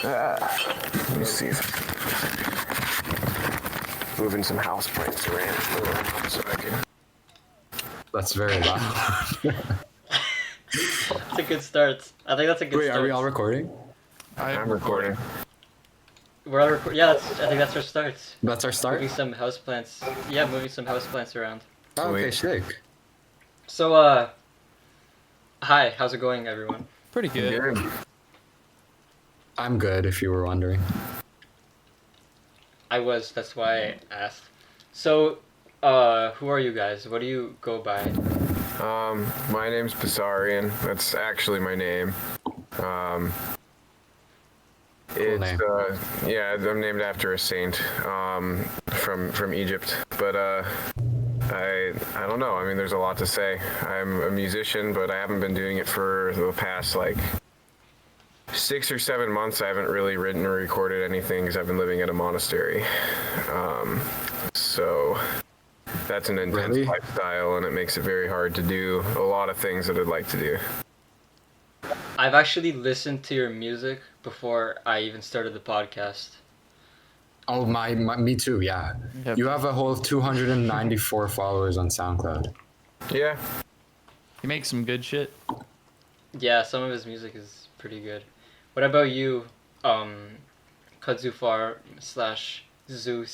Let me see if moving some house plants around so I can. That's very loud. That's a good start. I think that's a good Wait, start. are we all recording? I'm recording. We're all I think that's our start. That's our start? Moving some houseplants. Yeah, moving some houseplants around. Oh, okay, Sweet. sick. So, hi, how's it going, everyone? Pretty good. I'm good, if you were wondering. That's why I asked. So, who are you guys? What do you go by? My name's Bessarion. That's actually my name. It's name. Yeah, I'm named after a saint from Egypt. But I don't know. I mean, there's a lot to say. I'm a musician, but I haven't been doing it for the past like 6 or 7 months. I haven't really written or recorded anything because I've been living at a monastery. So that's an intense Really? lifestyle, and it makes it very hard to do a lot of things that I'd like to do. I've actually listened to your music before I even started the podcast. Oh, me too, yeah. Yep. You have a whole 294 followers on SoundCloud. Yeah. He makes some good shit. Yeah, some of his music is pretty good. What about you, Kudzu Far / Zoo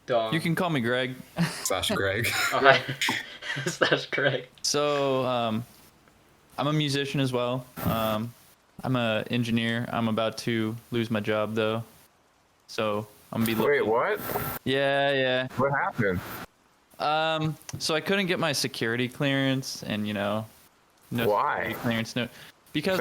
Dong? You can call me Greg. / Greg. / Craig. So, I'm a musician as well. I'm an engineer. I'm about to lose my job though, so I'm gonna be looking. Wait, what? Yeah. What happened? So I couldn't get my security clearance, and no Why? security clearance, no, because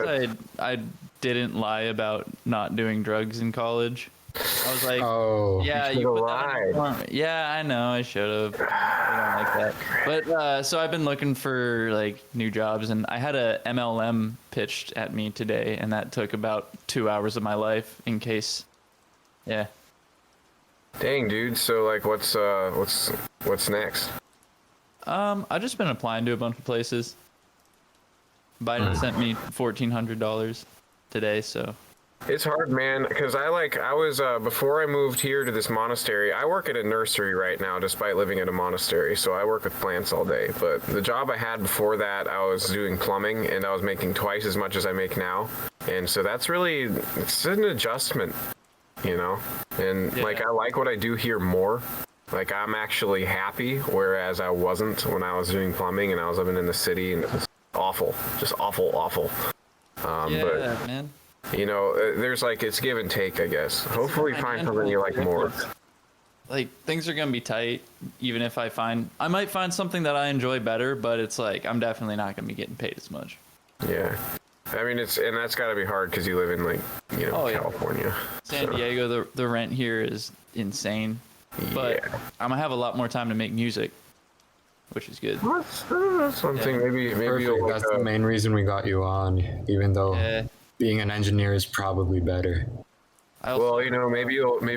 I didn't lie about not doing drugs in college. I was like, Oh. yeah, you you should've put that on your lied. form. Yeah, I know, I should have. I don't like that. But so I've been looking for like new jobs, and I had a MLM pitched at me today, and that took about 2 hours of my life in case. Yeah. Dang, dude. So like, what's next? I've just been applying to a bunch of places. Biden sent me $1,400 today, so. It's hard, man, because I was before I moved here to this monastery. I work at a nursery right now, despite living at a monastery. So I work with plants all day. But the job I had before that, I was doing plumbing, and I was making twice as much as I make now. And so it's an adjustment, And Yeah. like I like what I do here more. Like I'm actually happy, whereas I wasn't when I was doing plumbing and I was living in the city, and it was awful, just awful. Yeah, But man. there's like, it's give and take, I guess. Hopefully find something you like more. Like, things are gonna be tight, even if I might find something that I enjoy better, but it's like, I'm definitely not gonna be getting paid as much. Yeah. I mean, and that's gotta be hard because you live in like, Oh, yeah. California. San So, Diego, the rent here is insane, but yeah. I'm gonna have a lot more time to make music, which is good. That's something, Yeah. maybe Perfect. you'll That's the main reason we got you on, even though Yeah. being an engineer is probably better. I also, well, maybe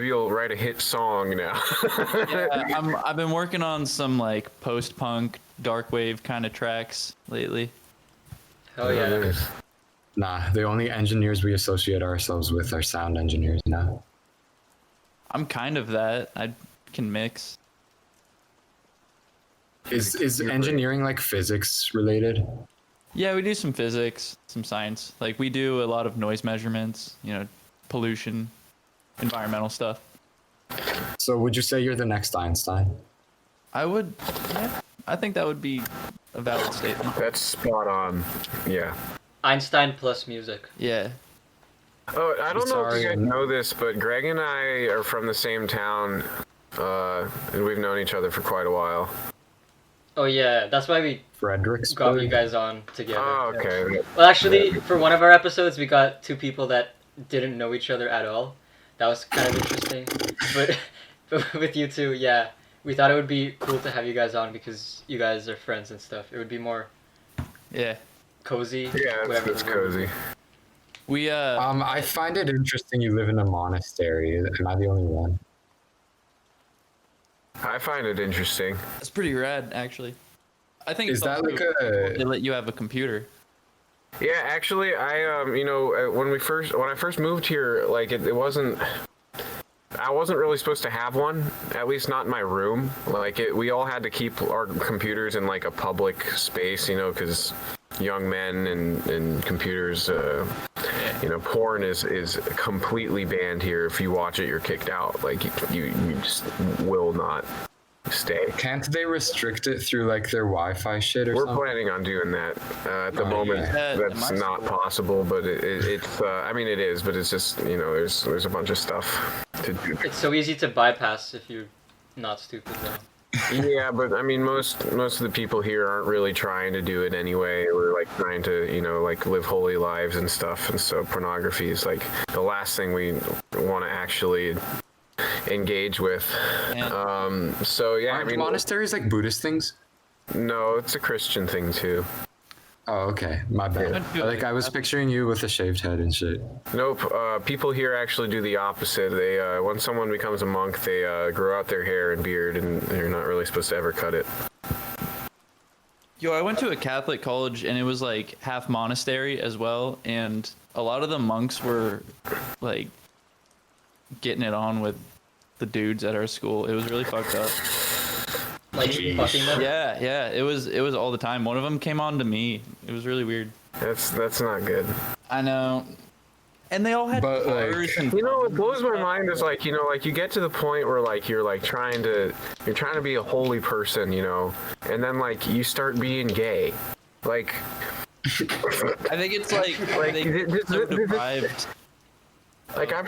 you'll write a hit song now. yeah, I've been working on some like post-punk, dark wave kind of tracks lately. Hell yeah. Nice. Nah, the only engineers we associate ourselves with are sound engineers now. I'm kind of that. I can mix. Is engineering like physics related? Yeah, we do some physics, some science. Like, we do a lot of noise measurements, pollution, environmental stuff. So would you say you're the next Einstein? Yeah, I think that would be a valid statement. That's spot on. Yeah. Einstein plus music. Yeah. Oh, I don't know if you guys Sorry. know this, but Greg and I are from the same town, and we've known each other for quite a while. Oh yeah, that's why we got you Fredericksburg? guys on together. Oh, okay. Well, actually, for one of our episodes, we got two people that didn't know each other at all. That was kind of interesting. But with you two, yeah, we thought it would be cool to have you guys on because you guys are friends and stuff. It would be more Yeah. cozy. Yeah, whatever it's the word would cozy. be. We, I find it interesting you live in a monastery. Am I the only one? I find it interesting. it's pretty rad, actually. I think Is it's that also like cool a... they let you have a computer. Yeah, actually, when I first moved here, like it wasn't. I wasn't really supposed to have one, at least not in my room. Like we all had to keep our computers in like a public space, because young men and computers, porn is completely banned here. If you watch it, you're kicked out. Like you just will not stay. Can't they restrict it through like their Wi-Fi shit or We're something? planning on doing that. At the Oh, moment, yeah. that's not possible, but it's. I mean, it is, but it's just there's a bunch of stuff to do. It's so easy to bypass if you're not stupid though. Yeah, but I mean, most of the people here aren't really trying to do it anyway. We're like trying to, like live holy lives and stuff, and so pornography is like the last thing we want to actually engage with. Yeah. So yeah, Aren't I mean, monasteries like Buddhist things? no, it's a Christian thing too. Oh, okay. My bad. Yeah. Like I was picturing you with a shaved head and shit. Nope. People here actually do the opposite. They when someone becomes a monk, they grow out their hair and beard, and they're not really supposed to ever cut it. Yo, I went to a Catholic college and it was like half monastery as well, and a lot of the monks were like getting it on with the dudes at our school. It was really fucked up. Like fucking them. Yeah, it was all the time. One of them came on to me. It was really weird. That's not good. I know. And they all had But, like, cars and What blows my mind is like you get to the point where like you're trying to be a holy person, and then like you start being gay, like. I think it's like they so deprived. Like I've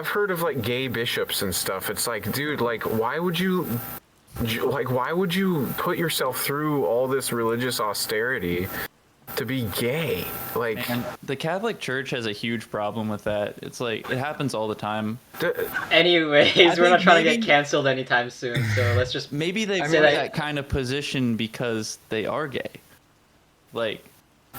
heard of like gay bishops and stuff. It's like, dude, like why would you put yourself through all this religious austerity to be gay? Like, And the Catholic Church has a huge problem with that. It's like it happens all the time. Anyways, we're think not trying to maybe- get canceled anytime soon, so let's just. Maybe they put mean, that kind of position because they are gay. Like,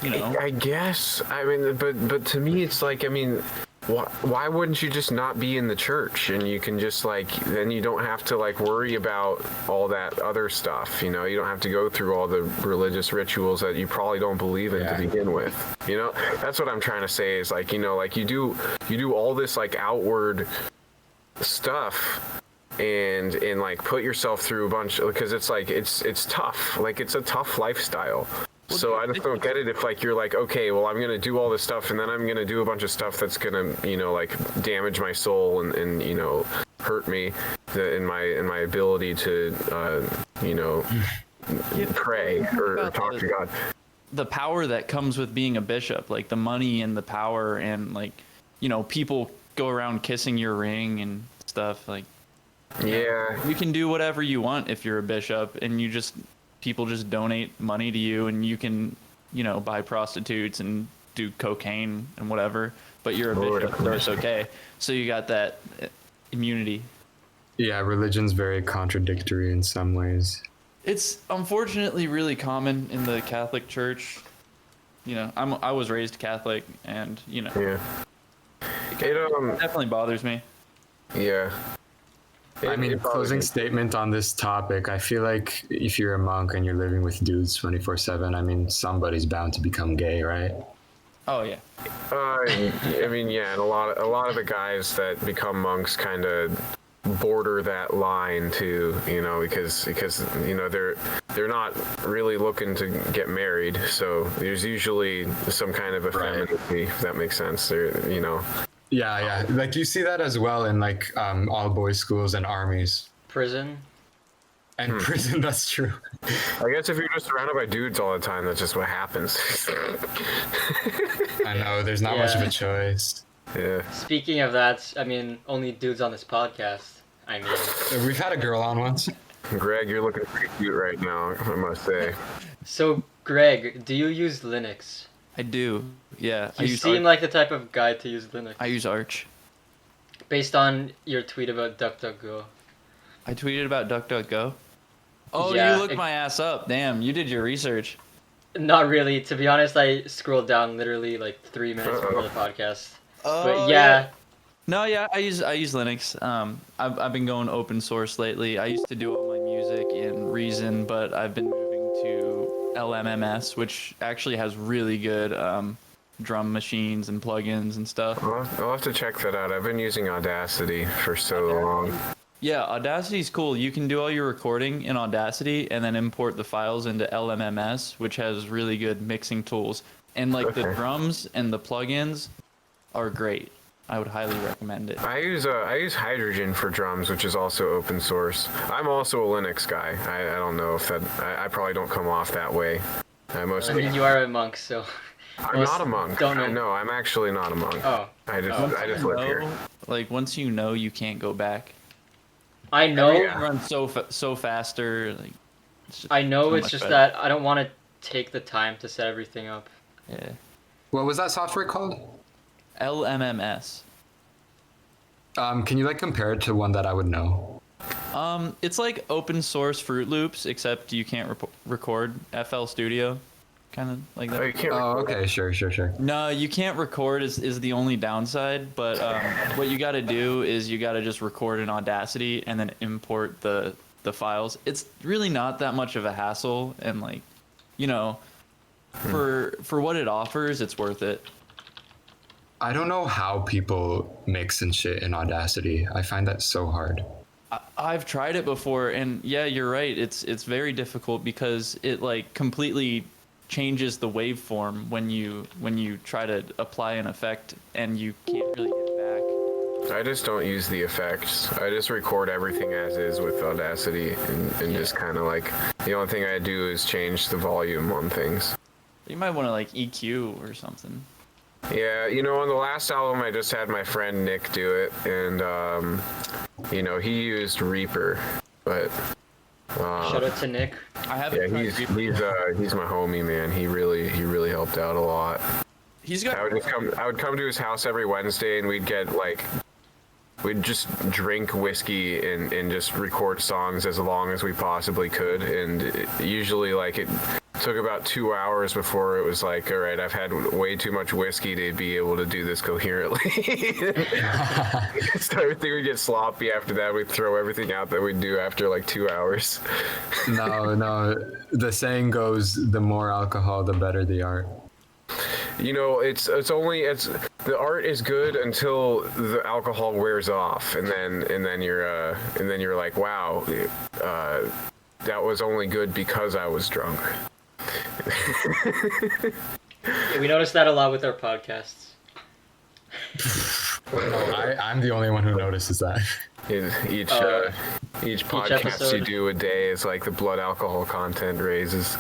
I guess. I mean, but to me, it's like, I mean, why wouldn't you just not be in the church, and you can just like, then you don't have to like worry about all that other stuff. You don't have to go through all the religious rituals that you probably don't believe in to begin with. That's what I'm trying to say is like, like you do all this like outward stuff and like put yourself through a bunch, because it's like it's tough. Like it's a tough lifestyle. So I just don't get it if like you're like, okay, well I'm gonna do all this stuff and then I'm gonna do a bunch of stuff that's gonna like damage my soul and hurt me in my ability to pray or talk to God. the power that comes with being a bishop, like the money and the power, and like, people go around kissing your ring and stuff. Like, Yeah. you can do whatever you want if you're a bishop, and people just donate money to you, and you can, buy prostitutes and do cocaine and whatever, but you're a Lord bishop, have so it's okay. So you got that immunity. Yeah, religion's very contradictory in some ways. It's unfortunately really common in the Catholic Church. I was raised Catholic, and Yeah. it definitely bothers me. Yeah. I mean, It bothers closing me. statement on this topic. I feel like if you're a monk and you're living with dudes 24/7, I mean, somebody's bound to become gay, right? Oh yeah. I mean, yeah, and a lot of the guys that become monks kind of border that line too, because they're not really looking to get married, so there's usually some kind of effeminacy, if that makes sense. Yeah. Like you see that as well in like all boys schools and armies Prison. and prison. That's true. I guess if you're just surrounded by dudes all the time, that's just what happens. I know there's not much of Yeah. a choice. Yeah. Speaking of that, I mean, only dudes on this podcast. I mean, We've had a girl on once. Greg, you're looking pretty cute right now, I must say. so Greg, do you use Linux? I do. Yeah. You seem like the type of guy to use Linux. I use Arch. Based on your tweet about DuckDuckGo. I tweeted about DuckDuckGo. Oh, Yeah, you looked my ass up. Damn, you did your research. Not really. To be honest, I scrolled down literally like 3 minutes before the podcast. Oh, But yeah, No, yeah, I use Linux. I've been going open source lately. I used to do all my music in Reason, but I've been moving to LMMS, which actually has really good drum machines and plugins and stuff. I'll have to check that out. I've been using Audacity for so long. Yeah, Audacity's cool. You can do all your recording in Audacity and then import the files into LMMS, which has really good mixing tools. And like the drums and the plugins are great. I would highly recommend it. I use Hydrogen for drums, which is also open source. I'm also a Linux guy. I don't know if that. I probably don't come off that way. I mostly. You are a monk, so. I'm not a monk. Don't know. No, I'm actually not a monk. Oh. I just live here. Like once you know, you can't go back. I know. You can run so faster. Like, I know. so It's much just better. that I don't want to take the time to set everything up. Yeah. What was that software called? LMMS. Can you like compare it to one that I would know? It's like open source Fruit Loops, except you can't record FL Studio, kind of like that. Oh, you can't Oh, record okay, sure. No, you can't record is the only downside, but what you got to do is you got to just record in Audacity and then import the files. It's really not that much of a hassle, and like, you know, for what it offers, it's worth it. I don't know how people mix and shit in Audacity. I find that so hard. I've tried it before, and yeah, you're right. It's very difficult because it like completely changes the waveform when you try to apply an effect, and you can't really get back. I just don't use the effects. I just record everything as is with Audacity, and just kind of like the only thing I do is change the volume on things. You might want to like EQ or something. Yeah, you know, on the last album, I just had my friend Nick do it, and you know, he used Reaper, but Shout out to Nick. I haven't. yeah, tried Reaper. he's my homie, man. He really helped out a lot. He's got. I would come to his house every Wednesday, and we'd just drink whiskey and just record songs as long as we possibly could, and usually like it took about 2 hours before it was like, all right, I've had way too much whiskey to be able to do this coherently. So everything would get sloppy after that. We'd throw everything out that we'd do after like 2 hours. No. The saying goes, the more alcohol, the better the art. You know, it's the art is good until the alcohol wears off, and then you're like, wow, that was only good because I was drunk. Yeah, we noticed that a lot with our podcasts. I'm the only one who notices that. Each podcast episode. you do a day is like the blood alcohol content raises.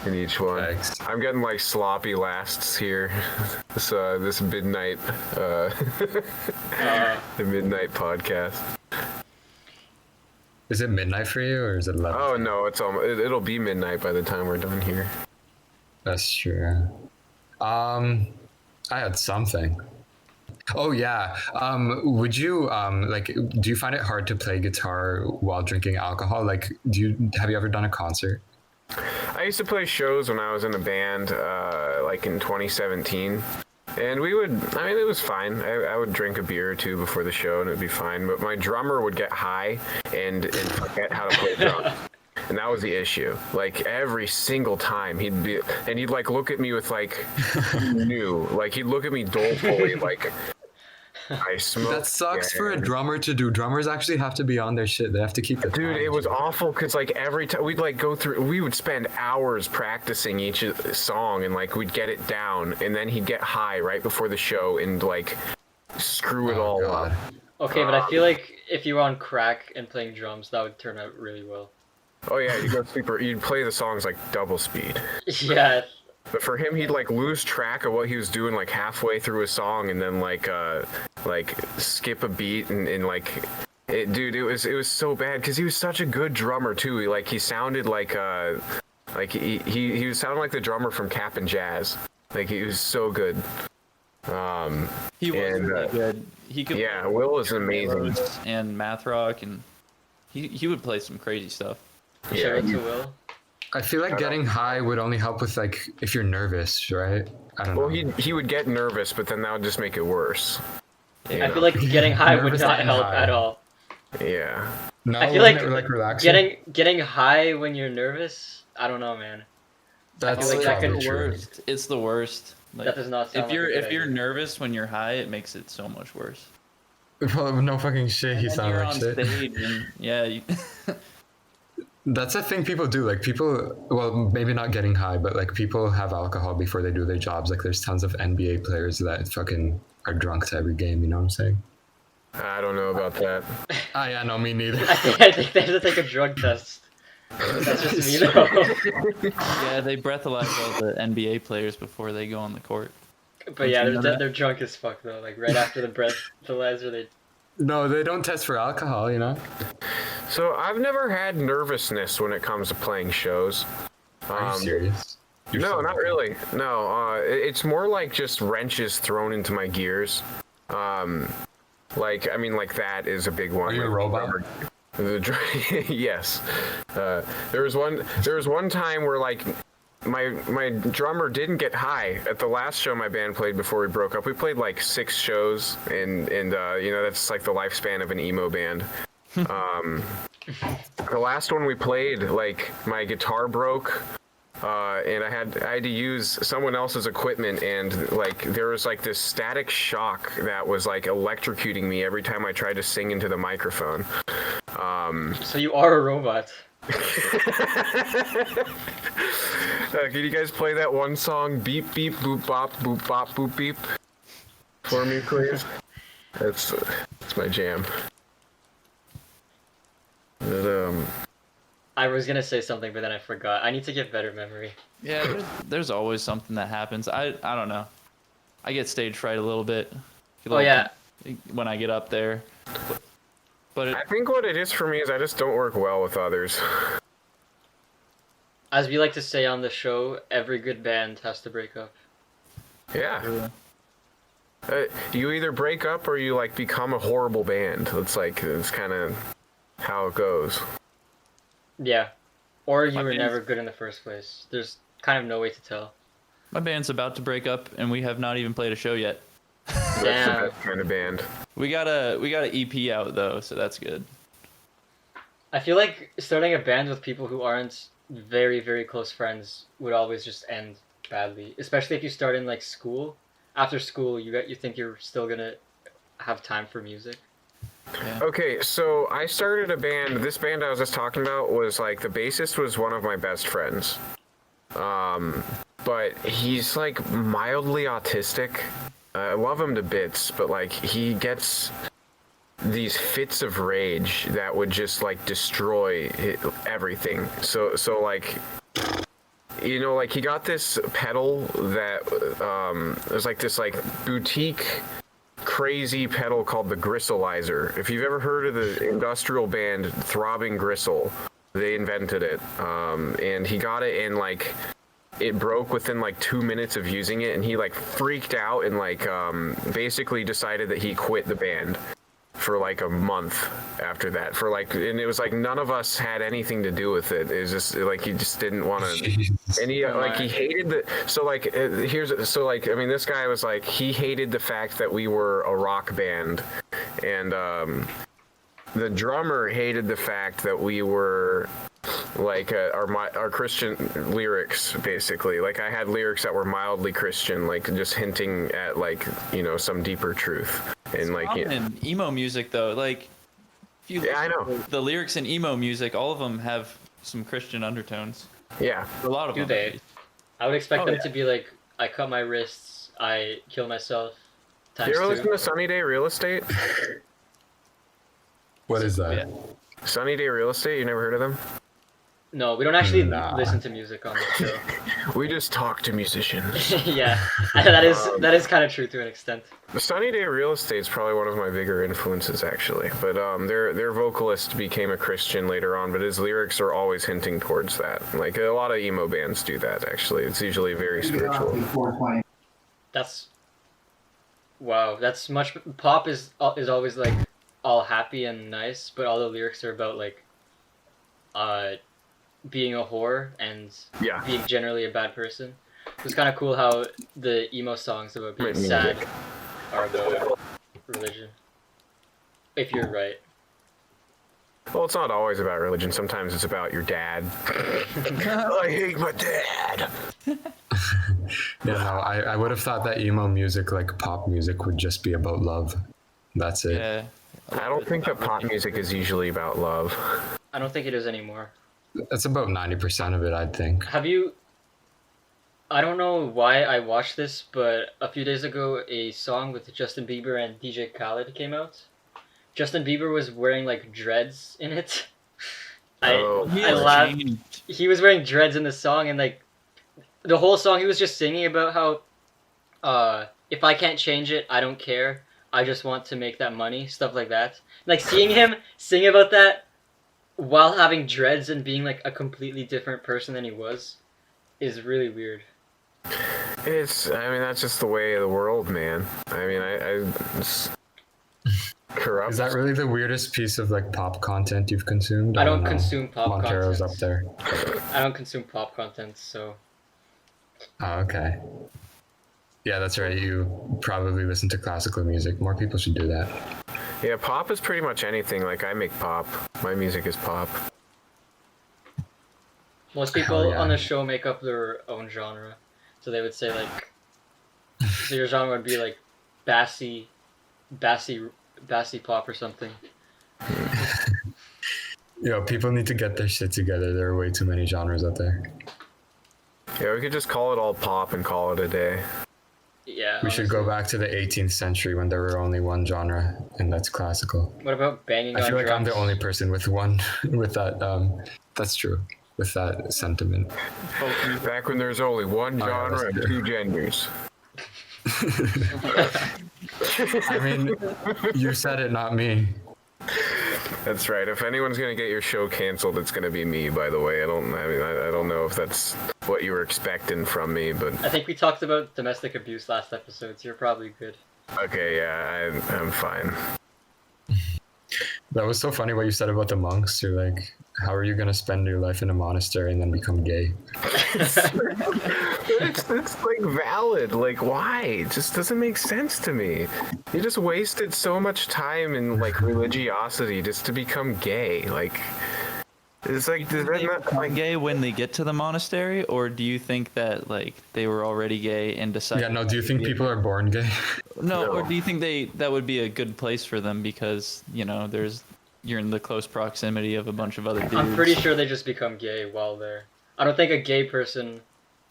In each one. Thanks. I'm getting like sloppy lasts here. This midnight the midnight podcast. Is it midnight for you, or is it 11? Oh no, it'll be midnight by the time we're done here. That's true. I had something. Oh yeah. Would you do you find it hard to play guitar while drinking alcohol? Like, have you ever done a concert? I used to play shows when I was in a band, like in 2017. And it was fine. I would drink a beer or two before the show and it'd be fine. But my drummer would get high and forget how to play drums. And that was the issue. Like every single time he'd like look at me with like, new, like he'd look at me dolefully, like, I smoke. That sucks for a drummer to do. Drummers actually have to be on their shit. They have to keep the Dude, time. it was awful because like every time we'd like we would spend hours practicing each song and like we'd get it down, and then he'd get high right before the show and like screw it all God. up. Okay, but I feel like if you were on crack and playing drums, that would turn out really well. Oh yeah, you'd play the songs like double speed. Yeah. But for him, he'd like lose track of what he was doing like halfway through a song, and then like skip a beat and like, it was so bad because he was such a good drummer too. He sounded like he sounded like the drummer from Cap and Jazz. Like he was so good. He was really good. He could. Yeah, Will is amazing. And math rock, and he would play some crazy stuff. Shout Yeah, out to Will. I feel like getting high would only help with like if you're nervous, right? I don't know. well, he would get nervous, but then that would just make it worse. I feel like getting high would Nervous not and help high. at all. Yeah. No, I feel wouldn't like it, relaxing? getting high when you're nervous. I don't know, man. That's like that probably could- the true. worst. It's the worst. Like, That does not sound if you're like a good if you're idea. nervous when you're high, it makes it so much worse. Well, no fucking shit. He And then sounded you're like on shit. stage, and yeah, you, That's a thing people do. Like people, well, maybe not getting high, but like people have alcohol before they do their jobs. Like there's tons of NBA players that fucking are drunk to every game. You know what I'm saying? I don't know about that. Ah, yeah, no, me neither. I think they have to take a drug test. That's just me though. yeah, they breathalyze all the NBA players before they go on the court. But yeah, You know that? they're drunk as fuck though. Like right after the breathalyzer, they. No, they don't test for alcohol. You know? So I've never had nervousness when it comes to playing shows. Are you serious? You're No, so- not really. No, it's more like just wrenches thrown into my gears. Like, I mean, like that is a big one. Are you a robot? Yes. There was one time where like my drummer didn't get high at the last show my band played before we broke up. We played like 6 shows, and you know, that's like the lifespan of an emo band. The last one we played, like my guitar broke. And I had to use someone else's equipment, and like there was like this static shock that was like electrocuting me every time I tried to sing into the microphone. So you are a robot. Can you guys play that one song, beep beep boop bop boop beep, for me, please? That's my jam. But, I was gonna say something, but then I forgot. I need to get better memory. Yeah, there's always something that happens. I don't know. I get stage fright a little bit. Oh yeah, When I get up there. But I think what it is for me is I just don't work well with others. as we like to say on the show, every good band has to break up. Yeah. You either break up or you like become a horrible band. It's kind of how it goes. Yeah, or you My were band's- never good in the first place. There's kind of no way to tell. my band's about to break up, and we have not even played a show yet. That's the Damn. best kind of band. We got a EP out though, so that's good. I feel like starting a band with people who aren't very, very close friends would always just end badly. Especially if you start in like school. After school, you think you're still gonna have time for music. Yeah. Okay, so I started a band. This band I was just talking about was like the bassist was one of my best friends. But he's like mildly autistic. I love him to bits, but like he gets these fits of rage that would just like destroy everything. So like, you know, like he got this pedal that was like this like boutique crazy pedal called the Gristleizer. If you've ever heard of the industrial band Throbbing Gristle, they invented it. And he got it in like, it broke within like 2 minutes of using it, and he like freaked out and like basically decided that he quit the band for like a month after that. For like, and it was like none of us had anything to do with it. It was just like he just didn't want to. Jesus. And he like he hated the I mean, this guy was like, he hated the fact that we were a rock band, and the drummer hated the fact that we were like our Christian lyrics, basically. Like I had lyrics that were mildly Christian, like just hinting at like, you know, some deeper truth. And like In emo music though, like if you Yeah, I listen know. to the lyrics in emo music, all of them have some Christian undertones. yeah. A lot of Do them. they? I would expect Oh, them yeah. to be like, I cut my wrists, I kill myself. You Times ever listen two. to Sunny Day Real Estate? What is that? Yeah. Sunny Day Real Estate, you never heard of them? No, we don't actually Nah. listen to music on the show. We just talk to musicians. Yeah, that is kind of true to an extent. The Sunny Day Real Estate is probably one of my bigger influences, actually. But their vocalist became a Christian later on, but his lyrics are always hinting towards that. Like a lot of emo bands do that. Actually, it's usually very spiritual. That's wow. That's much. Pop is always like all happy and nice, but all the lyrics are about like, being a whore and Yeah. being generally a bad person. It's kind of cool how the emo songs about being Music. sad are about religion. If you're right. Well, it's not always about religion. Sometimes it's about your dad. I hate my dad. Yeah, no, I would have thought that emo music, like pop music, would just be about love. That's it. Yeah. I don't think that pop music is usually about love. I don't think it is anymore. That's about 90% of it, I think. Have you? I don't know why I watched this, but a few days ago, a song with Justin Bieber and DJ Khaled came out. Justin Bieber was wearing like dreads in it. Oh. I laughed. He was wearing dreads in the song, and like the whole song, he was just singing about how, if I can't change it, I don't care. I just want to make that money, stuff like that. Like seeing him sing about that while having dreads and being like a completely different person than he was is really weird. I mean, that's just the way of the world, man. I mean, it's corrupt. Is that really the weirdest piece of like pop content you've consumed? I don't know. consume pop Montero's content. up there. I don't consume pop content, so Oh, okay. Yeah, that's right. You probably listen to classical music. More people should do that. Yeah, pop is pretty much anything. Like, I make pop. My music is pop. most people yeah. on the show make up their own genre. So they would say like, so your genre would be like bassy pop or something. Yo, people need to get their shit together. There are way too many genres out there. Yeah, we could just call it all pop and call it a day. Yeah. We should go back to the 18th century when there were only one genre, and that's classical. What about banging I on feel like I'm drums? the only person with one, with that. That's true. With that sentiment. Back when there's only one Oh, yeah, genre that's and good. two genders. I mean, you said it, not me. That's right. If anyone's gonna get your show canceled, it's gonna be me. By the way, I don't know if that's what you were expecting from me, but I think we talked about domestic abuse last episode, so you're probably good. okay, yeah, I'm fine. That was so funny what you said about the monks. You're like, how are you gonna spend your life in a monastery and then become gay? It's like valid. Like, why? It just doesn't make sense to me. You just wasted so much time in like religiosity just to become gay. Like, it's like, does that They not become like? gay when they get to the monastery, or do you think that like they were already gay and decided? Yeah, no. Do you think people are born gay? No, or No. do you think that would be a good place for them because you're in the close proximity of a bunch of other dudes? I'm pretty sure they just become gay while there. I don't think a gay person.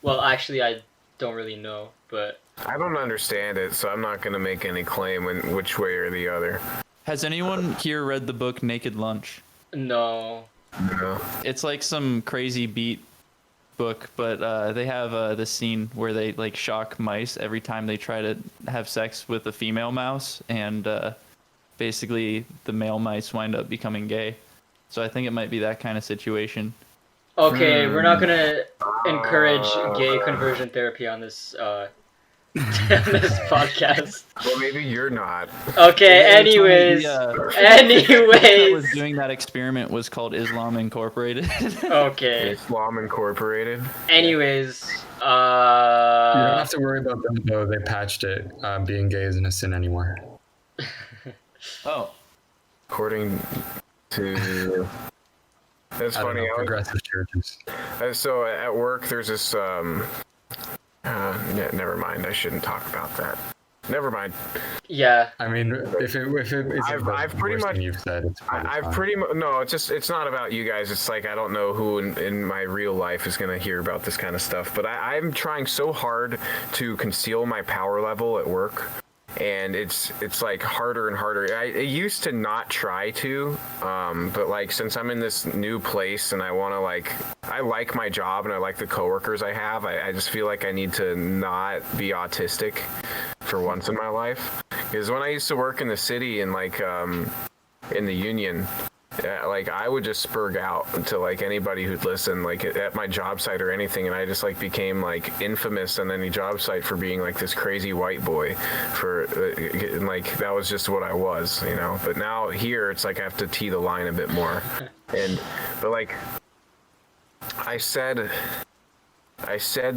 Well, actually, I don't really know, but I don't understand it, so I'm not gonna make any claim in which way or the other. Has anyone here read the book Naked Lunch? no. No. It's like some crazy beat book, but they have this scene where they like shock mice every time they try to have sex with a female mouse, and basically the male mice wind up becoming gay. So I think it might be that kind of situation. Okay, we're not gonna encourage gay conversion therapy on this this podcast. Well, maybe you're not. Okay, Yeah, anyways, Whoever was anyways. doing that experiment was called Islam Incorporated. Okay, Islam Incorporated. anyways. You don't have to worry about them though. They patched it. Being gay isn't a sin anymore. Oh, According to. That's I don't funny. know, progressive churches. So at work, there's this. Yeah, never mind. I shouldn't talk about that. Never mind. Yeah. I mean, if it is I've pretty much- you've said, it's probably I've fine. pretty much no. It's not about you guys. It's like I don't know who in my real life is gonna hear about this kind of stuff. But I'm trying so hard to conceal my power level at work, and it's like harder and harder. I used to not try to, but like since I'm in this new place and I want to I like my job and I like the coworkers I have. I just feel like I need to not be autistic for once in my life. Because when I used to work in the city and in the union, I would just spurg out to anybody who'd listen at my job site or anything, and I just became infamous on any job site for being this crazy white boy for and, that was just what I was, But now here it's I have to tee the line a bit more, but I said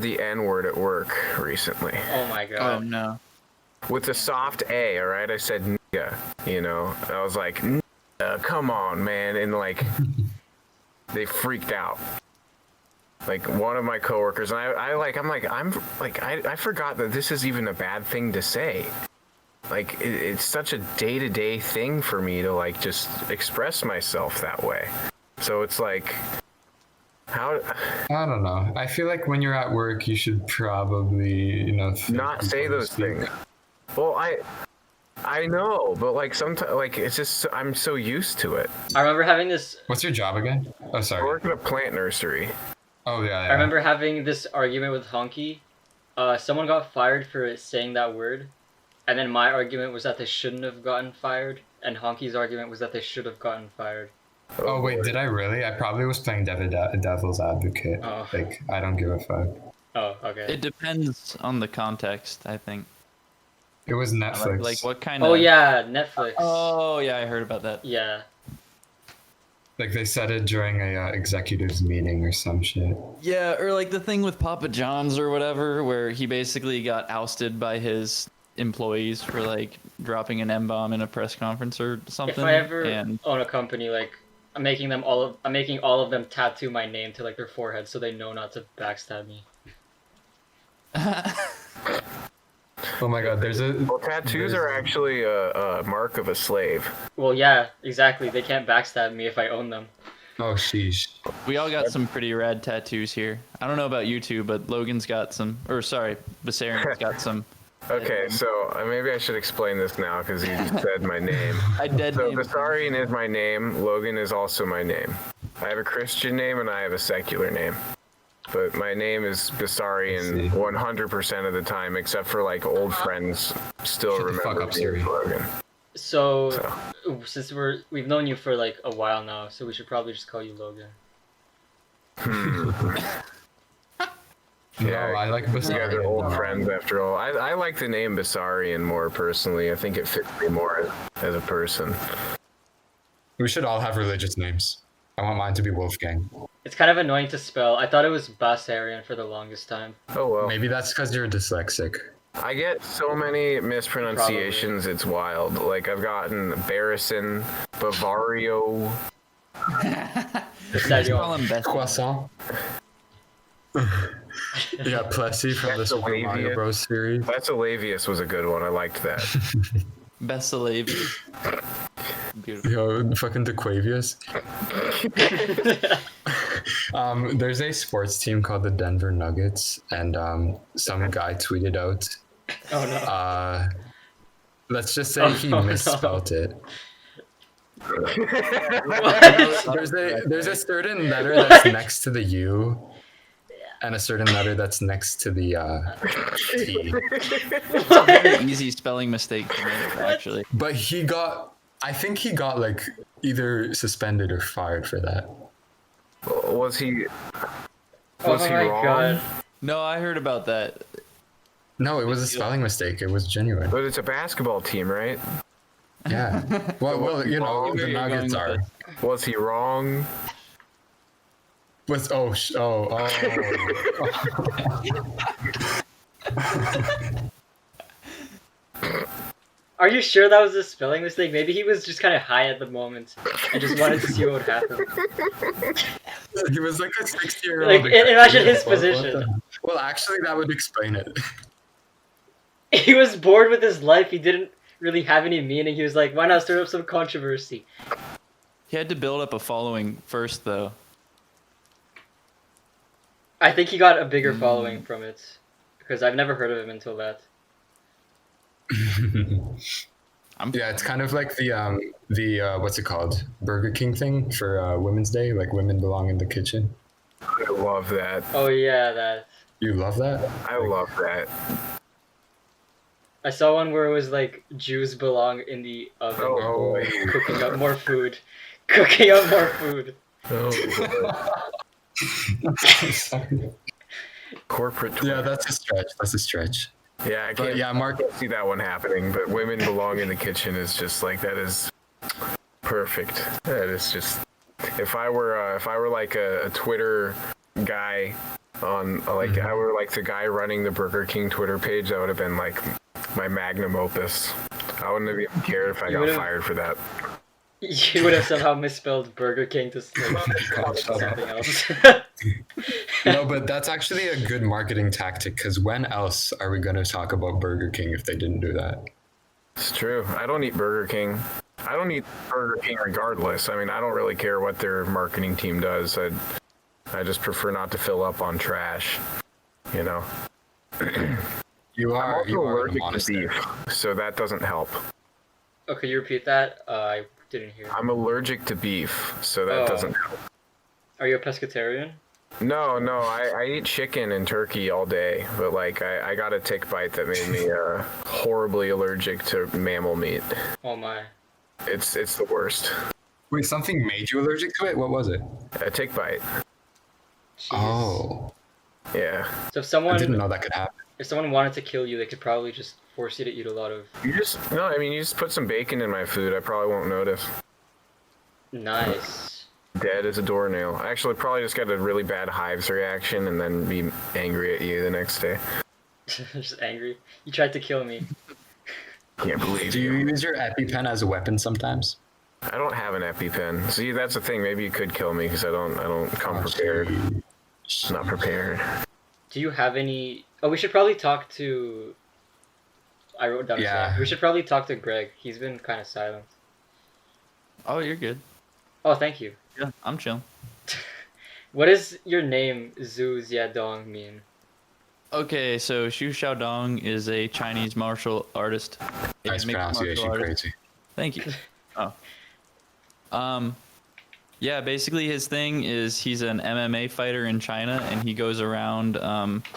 the N-word at work recently. Oh my oh god. no. With the soft A, all right? I said nigga, I was like, come on, man," and like they freaked out. Like one of my coworkers, and I forgot that this is even a bad thing to say. Like it's such a day-to-day thing for me to like just express myself that way. So it's like, how? I don't know. I feel like when you're at work, you should probably, Not say those things. Well, I know, but like sometimes, like it's just I'm so used to it. I remember having this. What's your job again? Oh, I sorry. work in a plant nursery. Oh, yeah. I remember having this argument with Honky. Someone got fired for saying that word, and then my argument was that they shouldn't have gotten fired, and Honky's argument was that they should have gotten fired. Oh, wait, did I really? I probably was playing devil's advocate. Oh. Like, I don't give a fuck. Oh, okay. It depends on the context, I think. It was Netflix. Like what kind of? Oh yeah, Netflix. Oh yeah, I heard about that. Yeah. Like they said it during a executives meeting or some shit. Yeah, or like the thing with Papa John's or whatever, where he basically got ousted by his employees for like dropping an M-bomb in a press conference or something. If I ever and own a company, like I'm making all of them tattoo my name to like their forehead so they know not to backstab me. Oh my god, Well, tattoos are actually a mark of a slave. Well, yeah, exactly. They can't backstab me if I own them. Oh, sheesh. we all got some pretty rad tattoos here. I don't know about you two, but Logan's got some. Or sorry, Bessarion's got some. Okay, so maybe I should explain this now because you just said my name. I dead So named Bessarion is my name. Logan is also my name. I have a Christian name and I have a secular name. But my name is Bessarion 100% of the time, except for like old friends still Shut the fuck remember up, me Siri. as Logan. So, since we've known you for like a while now, so we should probably just call you Logan. No, I like You guys are Bessarion. old friends after all. I like the name Bessarion more personally. I think it fits me more as a person. We should all have religious names. I want mine to be Wolfgang. It's kind of annoying to spell. I thought it was Bessarion for the longest time. Oh well. Maybe that's because you're dyslexic. I get so many mispronunciations, it's wild. Like I've gotten Barrison, Bavario. Call him Bess. Croissant. Yeah, Plessy from the That's Super Mario Olivia. Bros. series. Bessalavius was a good one. I liked that. Bessalavi. Beautiful. Yo, fucking DeQuavius. There's a sports team called the Denver Nuggets, and some guy tweeted out, Oh no. let's just say he Oh, no. misspelt it. There's a certain letter that's next to the U, and a certain letter that's next to the T. It's a very easy spelling mistake to make, actually. But I think he got like either suspended or fired for that. Was he? Oh Was he my wrong? god. No, I heard about that. No, it was a spelling mistake. It was genuine. But it's a basketball team, right? Yeah. Well, you know, Where the you're going Nuggets with are. this. Was he wrong? Oh. Are you sure that was a spelling mistake? Maybe he was just kind of high at the moment and just wanted to see what would happen. He was like a 60-year-old. Like, imagine his position. Well, actually, that would explain it. He was bored with his life. He didn't really have any meaning. He was like, why not stir up some controversy? He had to build up a following first, though. I think he got a bigger following from it. Because I've never heard of him until that. Yeah, it's kind of like the what's it called? Burger King thing for Women's Day, like women belong in the kitchen. I love that. Oh yeah, that. You love that? I love that. I saw one where it was like, Jews belong in the oven. Oh, boy. Cooking up more food. Cooking up more food. Oh, boy. Sorry. Corporate. Yeah, that's a stretch. That's a stretch. Yeah, I But can't yeah, Mark. see that one happening. But women belong in the kitchen is just like that is perfect. That is just. If I were like a Twitter guy on like I were like the guy running the Burger King Twitter page, that would have been like my magnum opus. I wouldn't have even cared if I You got would've- fired for that. You would have somehow misspelled Burger King to God, shut up. something else. No, but that's actually a good marketing tactic because when else are we going to talk about Burger King if they didn't do that? It's true. I don't eat Burger King. I don't eat Burger King regardless. I mean, I don't really care what their marketing team does. I just prefer not to fill up on trash, you know. You I'm are also you are a allergic to monster. beef, so that doesn't help. Oh, could you repeat that? I didn't hear. I'm allergic to beef, so that Oh. doesn't help. Are you a pescatarian? No, I eat chicken and turkey all day, but like I got a tick bite that made me horribly allergic to mammal meat. Oh my. It's the worst. Wait, something made you allergic to it? What was it? A tick bite. Jeez. Oh, Yeah. So if I someone didn't know that could happen. if someone wanted to kill you, they could probably just force you to eat a lot of. You just put some bacon in my food. I probably won't notice. Nice. Dead as a doornail. I actually probably just got a really bad hives reaction and then be angry at you the next day. Just angry. You tried to kill me. Can't believe Do you use your EpiPen as a weapon sometimes? I don't have an EpiPen. See, that's the thing. Maybe you could kill me because I don't come prepared. Not prepared. Do you have any? Oh, we should probably talk to. I wrote down. Yeah. We should probably talk to Greg. He's been kind of silent. Oh, you're good. Oh, thank you. Yeah, I'm chilling. What does your name Zhu Ziadong mean? Okay, so Xu Xiaodong is a Chinese martial artist. a Nice mixed martial pronunciation, artist. crazy. Thank you. Yeah, basically his thing is he's an MMA fighter in China, and he goes around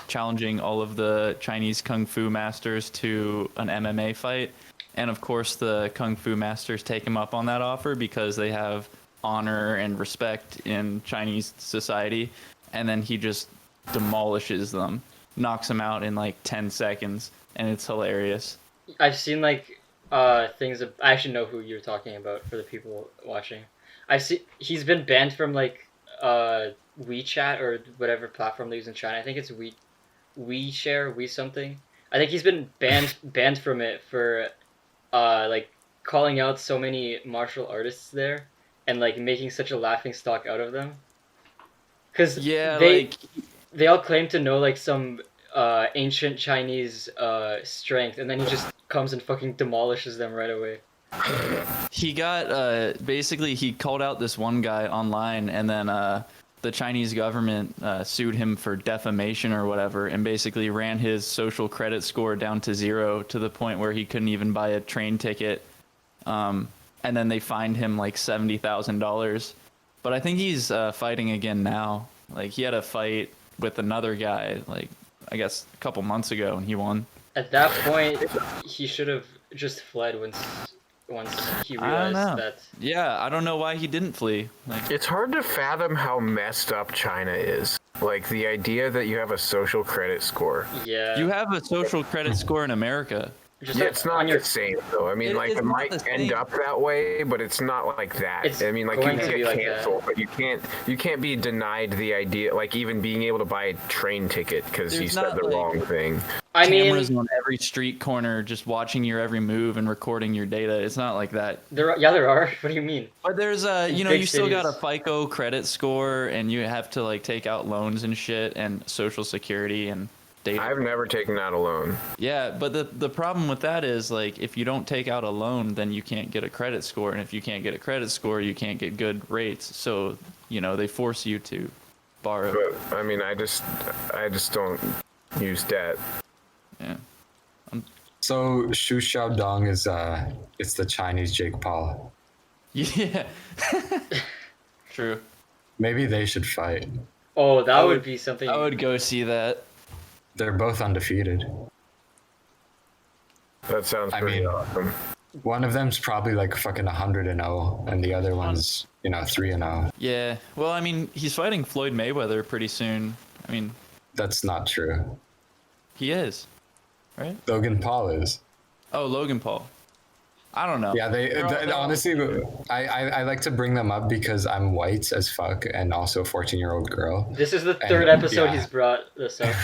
challenging all of the Chinese kung fu masters to an MMA fight. And of course, the kung fu masters take him up on that offer because they have honor and respect in Chinese society. And then he just demolishes them, knocks them out in like 10 seconds, and it's hilarious. I've seen like things. I actually know who you're talking about for the people watching. He's been banned from like WeChat or whatever platform they use in China. I think it's WeShare, We something. I think he's been banned from it for like calling out so many martial artists there and like making such a laughing stock out of them. Cause Yeah, they all claim to know like some ancient Chinese strength, and then he just comes and fucking demolishes them right away. he got basically he called out this one guy online, and then the Chinese government sued him for defamation or whatever, and basically ran his social credit score down to 0 to the point where he couldn't even buy a train ticket. And then they fined him like $70,000. But I think he's fighting again now. Like he had a fight with another guy, like I guess a couple months ago, and he won. At that point, he should have just fled once he I don't realized know. that. Yeah, I don't know why he didn't flee. Like, It's hard to fathom how messed up China is. Like the idea that you have a social credit score. Yeah. you have a social credit score in America. just Yeah, like it's not on your the same though. I mean, like it's it not might the end same. up that way, but it's not like that. It's I mean, like you going can to be get like that. canceled, but you can't be denied the idea, like even being able to buy a train ticket because you There's said not, the like- wrong thing. I Cameras mean, on every street corner, just watching your every move and recording your data. It's not like that. there are. What do you mean? But there's you know, Big you still got a cities. FICO credit score, and you have to like take out loans and shit, and social security and data. I've never taken out a loan. Yeah, but the problem with that is like if you don't take out a loan, then you can't get a credit score, and if you can't get a credit score, you can't get good rates. So you know they force you to borrow. But I mean, I just don't use debt. Yeah. So Xu Xiaodong is it's the Chinese Jake Paul. Yeah. True. Maybe they should fight. Oh, that I would would- be something. I would go see that. They're both undefeated. That sounds I pretty mean- awesome. One of them's probably like fucking 100-0, and the other one's 3-0. Yeah. Well, I mean, he's fighting Floyd Mayweather pretty soon. I mean, That's not true. he is, right? Logan Paul is. Oh, Logan Paul. I don't know. Yeah, They're all- honestly, I like to bring them up because I'm white as fuck and also a 14-year-old girl. This is the And, third episode yeah. he's brought this up.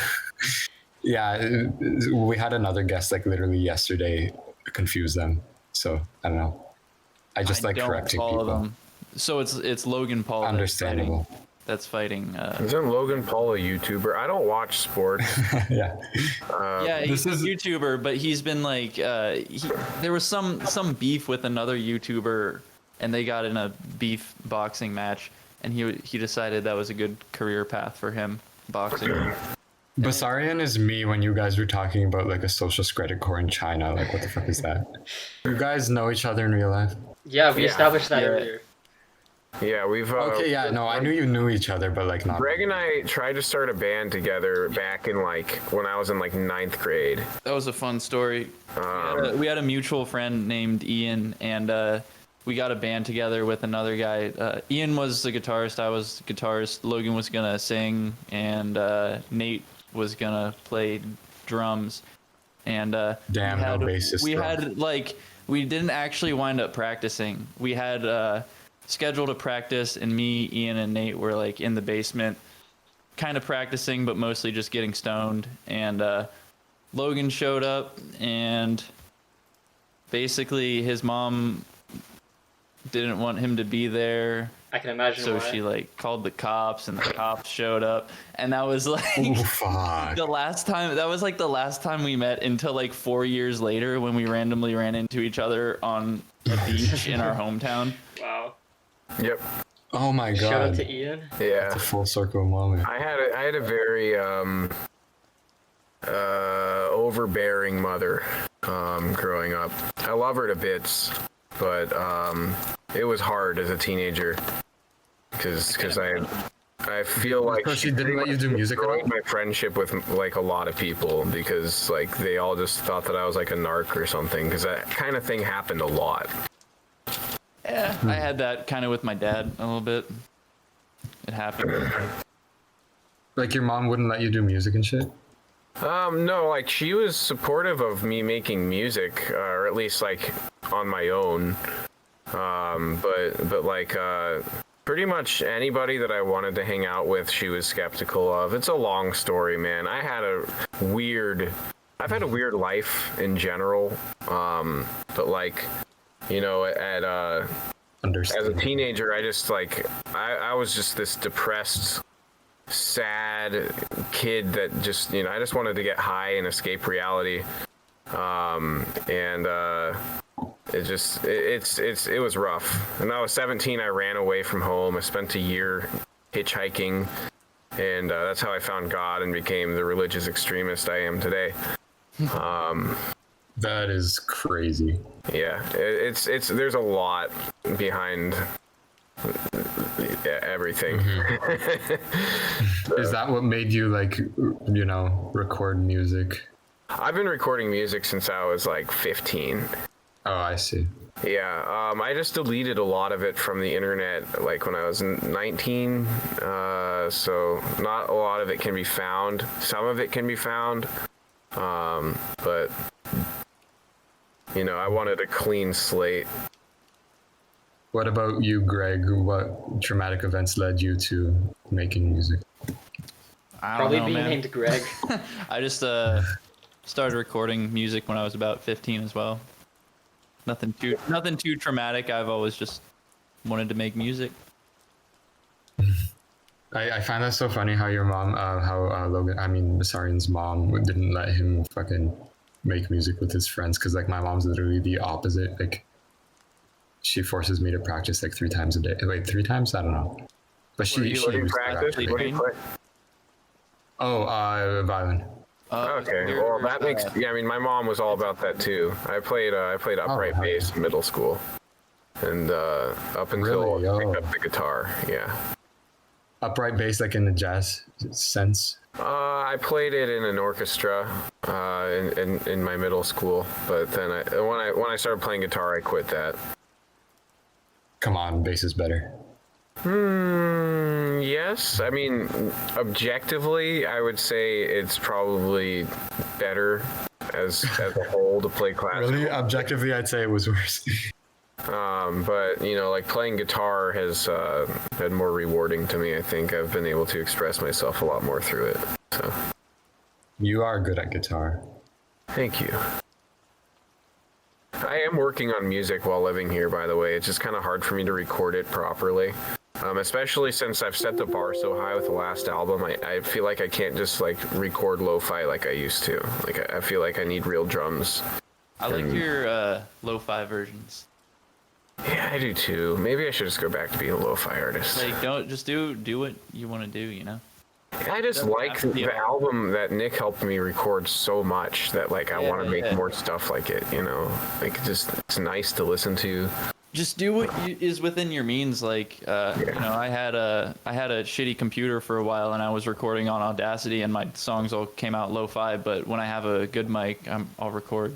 Yeah, we had another guest like literally yesterday confuse them. So I don't know. I just like don't correcting follow people. them. So it's Logan Paul. Understandable. That's fighting. Isn't Logan Paul a YouTuber? I don't watch sports. Yeah. Yeah, he's this is- a YouTuber, but he's been like, there was some beef with another YouTuber, and they got in a beef boxing match, and he decided that was a good career path for him, boxing. Bessarion is me when you guys were talking about like a social credit core in China. Like, what the fuck is that? You guys know each other in real life? Yeah, we Yeah. established that Yeah. earlier. Yeah, we've. Okay, yeah, no, I knew you knew each other, but like not. Greg and I tried to start a band together back in like when I was in like 9th grade. That was a fun story. We had a mutual friend named Ian, and we got a band together with another guy. Ian was the guitarist, I was the guitarist. Logan was gonna sing, and Nate was gonna play drums. And Damn, no bassist. we though. had like we didn't actually wind up practicing. We had scheduled a practice, and me, Ian, and Nate were like in the basement, kind of practicing, but mostly just getting stoned. And Logan showed up, and basically his mom didn't want him to be there, I can imagine so why. she like called the cops, and the cops showed up, and that was like Oh, fuck. the last time we met until like 4 years later when we randomly ran into each other on a beach in our hometown. Wow. Yep. Oh my god. Shout out to Ian. Yeah. It's a full circle moment. I had a very overbearing mother growing up. I love her to bits, but it was hard as a teenager because I feel like So she didn't let you do music at all? destroyed my friendship with like a lot of people because like they all just thought that I was like a narc or something because that kind of thing happened a lot. Yeah, I had that kind of with my dad a little bit. It happened. Like your mom wouldn't let you do music and shit? No, like she was supportive of me making music, or at least like on my own. But like pretty much anybody that I wanted to hang out with, she was skeptical of. It's a long story, man. I've had a weird life in general. But like, you know, as a Understand. teenager, I just like I was just this depressed, sad kid that just, you know, I just wanted to get high and escape reality. It was rough. When I was 17, I ran away from home. I spent a year hitchhiking, and that's how I found God and became the religious extremist I am today. That is crazy. Yeah, it's there's a lot behind everything. Is that what made you like, you know, record music? I've been recording music since I was like 15. Oh, I see. Yeah, I just deleted a lot of it from the internet like when I was 19. So not a lot of it can be found. Some of it can be found. But you know, I wanted a clean slate. What about you, Greg? What traumatic events led you to making music? I don't Probably know, being man. named Greg. I just started recording music when I was about 15 as well. Nothing too traumatic. I've always just wanted to make music. I find that so funny how your mom, Bessarion's mom didn't let him fucking make music with his friends, because like my mom's literally the opposite. Like she forces me to practice like 3 times a day. Wait, 3 times? I don't know. But she What do you used to practice? actually. What do you play? Violin. Okay, well that makes yeah. I mean, my mom was all about that too. I played upright Oh, bass in middle school, and up until Really? I Oh. picked up the guitar. Yeah, Upright bass, like in the jazz sense. I played it in an orchestra in my middle school, but then when I started playing guitar, I quit that. Come on, bass is better. Yes. I mean, objectively, I would say it's probably better as a whole to play classical. Really, objectively, I'd say it was worse. But you know, like playing guitar has been more rewarding to me. I think I've been able to express myself a lot more through it. So, You are good at guitar. thank you. I am working on music while living here, by the way. It's just kind of hard for me to record it properly. Especially since I've set the bar so high with the last album, I feel like I can't just like record lo-fi like I used to. Like I feel like I need real drums. I like your lo-fi versions. Yeah, I do too. Maybe I should just go back to being a lo-fi artist. Like, don't just do what you want to do, you know? I just like the album that Nick helped me record so much that like I want to make more stuff like it, you know? Like it's nice to listen to. Just do what is within your means. Like, you know, I had a shitty computer for a while, and I was recording on Audacity, and my songs all came out lo-fi. But when I have a good mic, I'll record.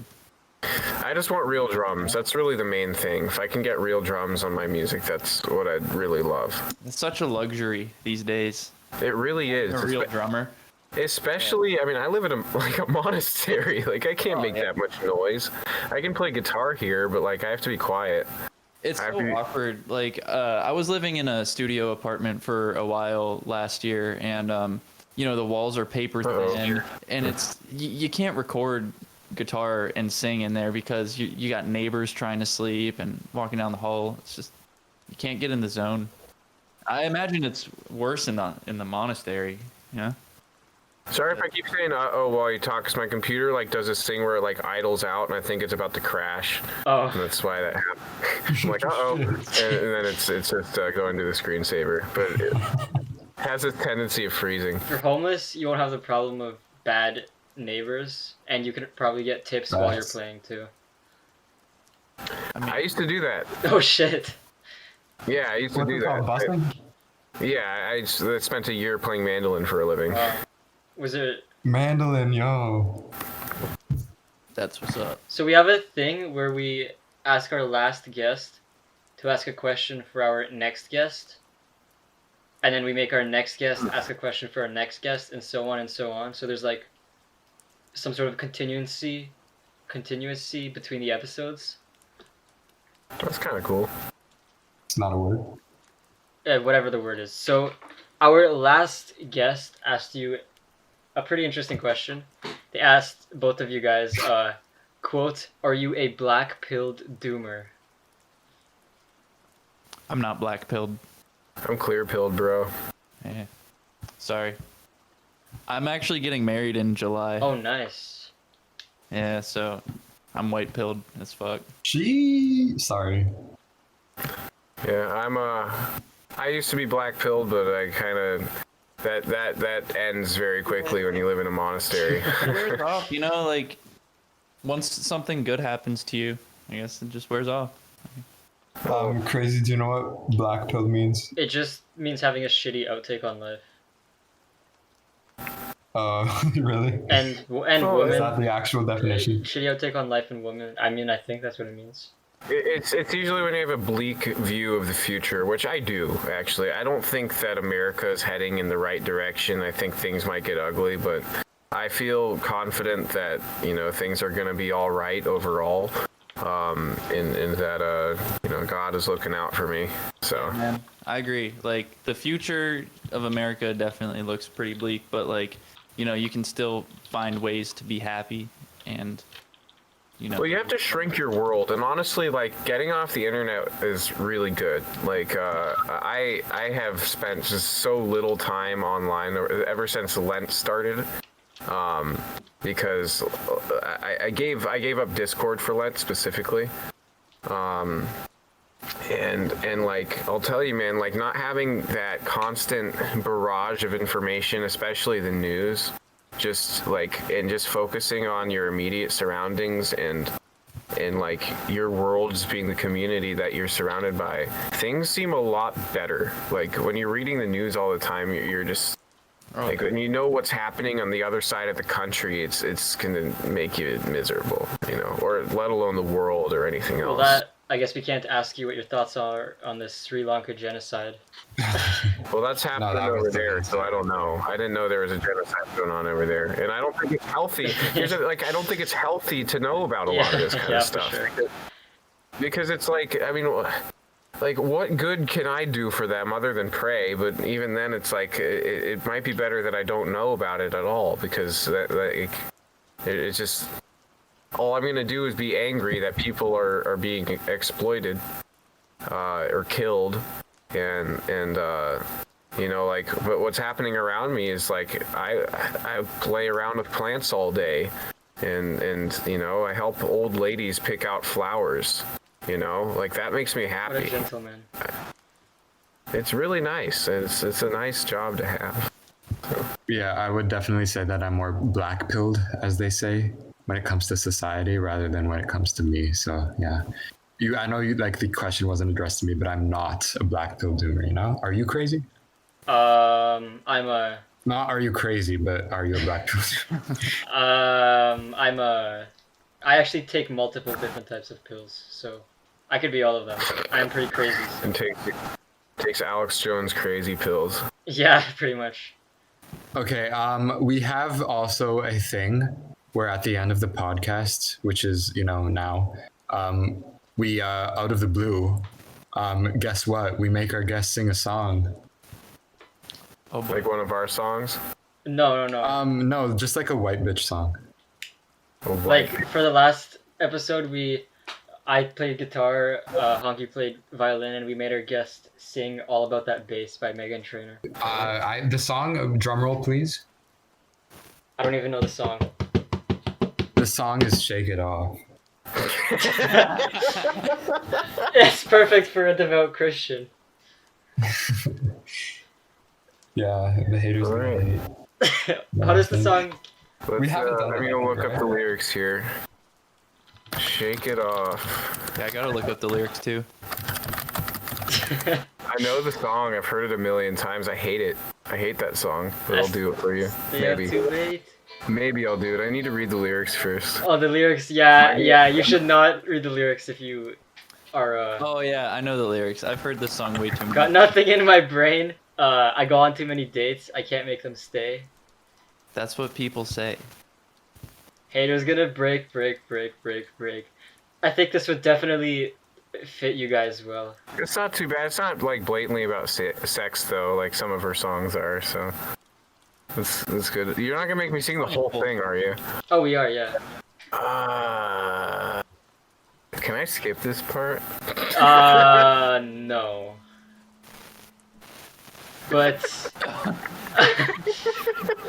I just want real drums. That's really the main thing. If I can get real drums on my music, that's what I'd really love. It's such a luxury these days. It really is. A real drummer. Especially, I mean, I live in a monastery. Like, I can't make that much noise. I can play guitar here, but like, I have to be quiet. It's so awkward. Like, I was living in a studio apartment for a while last year, and you know, the walls are paper thin, and it's you can't record guitar and sing in there because you got neighbors trying to sleep and walking down the hall. It's just you can't get in the zone. I imagine it's worse in the monastery. Yeah. Sorry if I keep saying "uh-oh" while you talk, because my computer like does this thing where it like idles out, and I think it's about to crash. Oh. And that's why that happened. I'm like, uh-oh, and then it's just going to the screensaver, but it has a tendency of freezing. If you're homeless, you won't have the problem of bad neighbors, and you can probably get tips while you're playing too. I used to do that. Oh shit. Yeah, I used to do that. I spent a year playing mandolin for a living. Was it mandolin, yo? That's what's up. So we have a thing where we ask our last guest to ask a question for our next guest, and then we make our next guest ask a question for our next guest, and so on and so on. So there's like some sort of continuity between the episodes. That's kind of cool. It's not a word. Whatever the word is. So our last guest asked you a pretty interesting question. They asked both of you guys, quote, "Are you a black-pilled doomer?" I'm not black-pilled. I'm clear-pilled, bro. Yeah. Sorry. I'm actually getting married in July. Oh, nice. Yeah, so I'm white-pilled as fuck. Sorry. Yeah, I used to be black-pilled, but I kind of... That ends very quickly when you live in a monastery. It wears off, you know, like, once something good happens to you, I guess it just wears off. Crazy, do you know what black pill means? It just means having a shitty outtake on life. Really? And women. Is that the actual definition? Shitty outtake on life and women. I mean, I think that's what it means. It's usually when you have a bleak view of the future, which I do, actually. I don't think that America is heading in the right direction. I think things might get ugly, but I feel confident that, you know, things are going to be all right overall, in that, you know, God is looking out for me, so. Man, I agree. Like, the future of America definitely looks pretty bleak, but, like, you know, you can still find ways to be happy and... You know. Well, you have to shrink your world, and honestly, like, getting off the internet is really good. Like, I have spent just so little time online ever since Lent started, because I gave up Discord for Lent specifically, and like, I'll tell you, man, like, not having that constant barrage of information, especially the news. Just focusing on your immediate surroundings and like your world just being the community that you're surrounded by, things seem a lot better. Like when you're reading the news all the time, you're just like, when you know what's happening on the other side of the country, it's gonna make you miserable, you know, or let alone the world or anything else. Well, I guess we can't ask you what your thoughts are on this Sri Lanka genocide. Well, that's happening over there, so I don't know. I didn't know there was a genocide going on over there, and I don't think it's healthy. I don't think it's healthy to know about a lot of this kind of stuff. Sure. Because it's like, I mean, like, what good can I do for them other than pray? But even then, it's like, it might be better that I don't know about it at all, because it's just... all I'm gonna do is be angry that people are being exploited or killed, and you know, like, but what's happening around me is like I play around with plants all day, and you know, I help old ladies pick out flowers. You know, like that makes me What a happy. gentleman. It's really nice. It's a nice job to have. Yeah, I would definitely say that I'm more black pilled, as they say, when it comes to society rather than when it comes to me. So yeah. I know you like the question wasn't addressed to me, but I'm not a black pill doomer, you know? Are you crazy? I'm a Not are you crazy, but are you a black pill doomer? I actually take multiple different types of pills, so I could be all of them. I'm pretty crazy. So. And takes Alex Jones crazy pills. Yeah, pretty much. Okay, we have also a thing where at the end of the podcast, which is, you know, now, we out of the blue, guess what? We make our guests sing a song. Oh boy. Like one of our songs. No. No, just like a white bitch song. Oh, boy. Like for the last episode, I played guitar, Honky played violin, and we made our guest sing "All About That Bass" by Megan Trainor. The song, drum roll, please. I don't even know the song. The song is "Shake It Off." It's perfect for a devout Christian. Yeah, the haters are Alright. gonna hate. How does the song? Let's, We haven't done I'm it gonna yet, look right? up the lyrics here. Shake it off. Yeah, I gotta look up the lyrics too. I know the song. I've heard it a million times. I hate it. I hate that song, but I'll do it for you. Stay up Maybe. too late. Maybe I'll do it. I need to read the lyrics first. Oh, the lyrics. Yeah. You should not read the lyrics if you are. Oh yeah, I know the lyrics. I've heard this song way too much. Got nothing in my brain. I go on too many dates. I can't make them stay. That's what people say. Haters gonna break. I think this would definitely fit you guys well. It's not too bad. It's not like blatantly about sex though, like some of her songs are. So that's good. You're not gonna make me sing the whole thing, are you? Oh, we are, yeah. Can I skip this part? No. But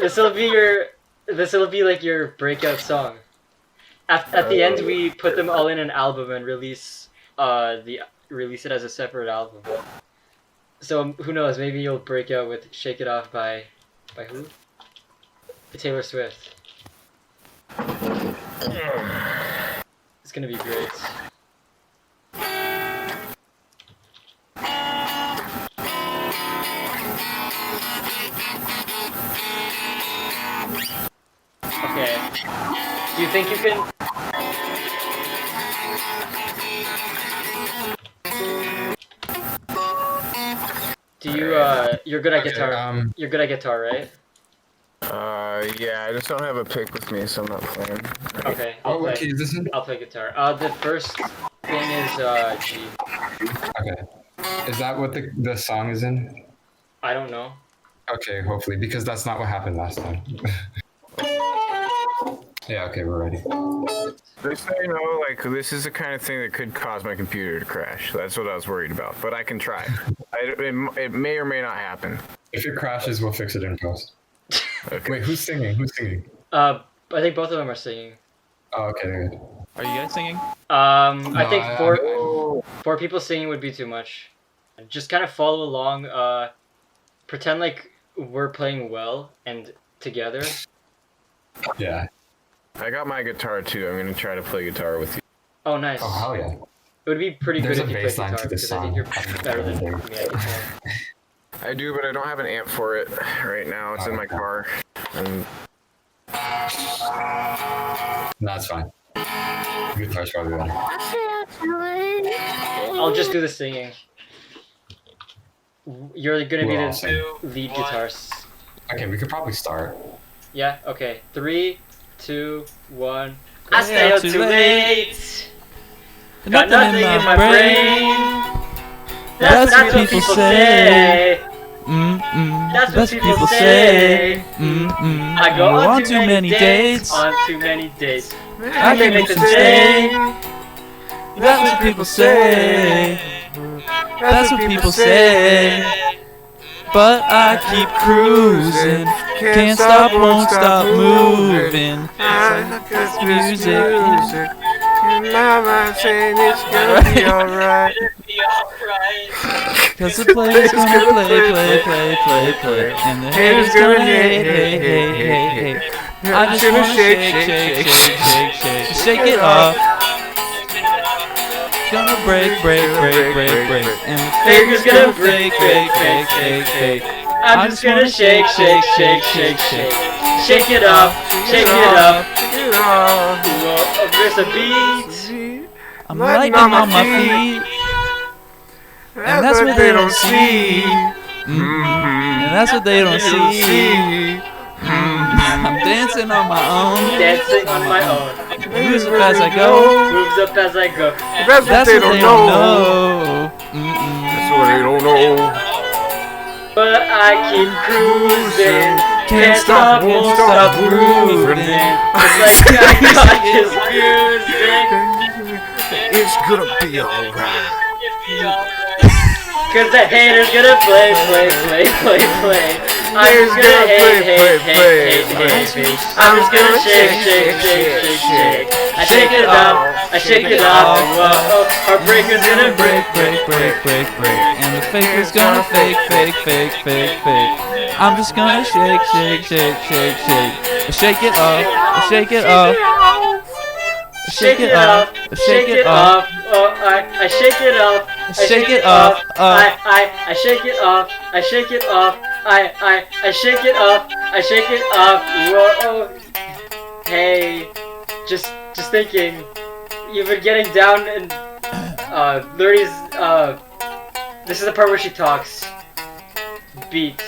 this'll be like your breakout song. At the end, we put them all in an album and release it as a separate album. So who knows? Maybe you'll break out with "Shake It Off" by who? Taylor Swift. It's gonna be great. Okay. Do you think you can? You're good at guitar. You're good at guitar, right? Yeah, I just don't have a pick with me, so I'm not playing. Okay. What key is this in? I'll play guitar. The first thing is G. Okay. Is that what the song is in? I don't know. Okay, hopefully, because that's not what happened last time. Yeah, okay, we're ready. Just so you know, like, this is the kind of thing that could cause my computer to crash. That's what I was worried about, but I can try. It may or may not happen. If it crashes, we'll fix it in post. Okay. Wait, who's singing? Who's singing? I think both of them are singing. Oh, okay, good. Are you guys singing? I think I- four people singing would be too much. Just kind of follow along. Pretend like we're playing well and together. Yeah. I got my guitar too. I'm gonna try to play guitar with you. Oh, nice. Oh, hell yeah. It would be pretty There's good a if you bass played line guitar to this because I think song. you're better than me at guitar. I do, but I don't have an amp for it right now. It's in my car. And No, it's fine. Guitar's probably better. I'll just do the singing. You're gonna be We'll all the sing. lead guitarist. Okay, we could probably start. Yeah. Okay. 3, 2, 1. I I stay up too late. Got Nothing nothing in my brain. That's what people say. That's what people say. I go on too many dates. On too many dates. I can make them stay. That's what people say. That's what people say. But I keep cruising. Can't stop, won't stop moving. It's music. Mama saying it's gonna be alright. Cause the player's gonna play. And the haters gonna hate. I just wanna shake it off. Gonna break. And the fakers gonna break. I'm just gonna shake. Shake it off. Whoa, there's a beat. I'm lightning on my feet. And that's what they don't see. And that's what they don't see. I'm dancing on my own. Moves up as I go. That's what they don't know. That's what they don't know. But I keep cruising. Can't stop, won't stop moving. It's gonna be alright. Cause the haters gonna play. I'm just gonna hate. I'm just gonna shake. I shake it off. Whoa, our breaker's gonna break. And the faker's gonna fake. I'm just gonna shake. Shake it off. Shake it off. I shake it off. I shake it off. I shake it off. I shake it off. Whoa. Hey, just thinking, you've been getting down and Luri's this is the part where she talks. Beat.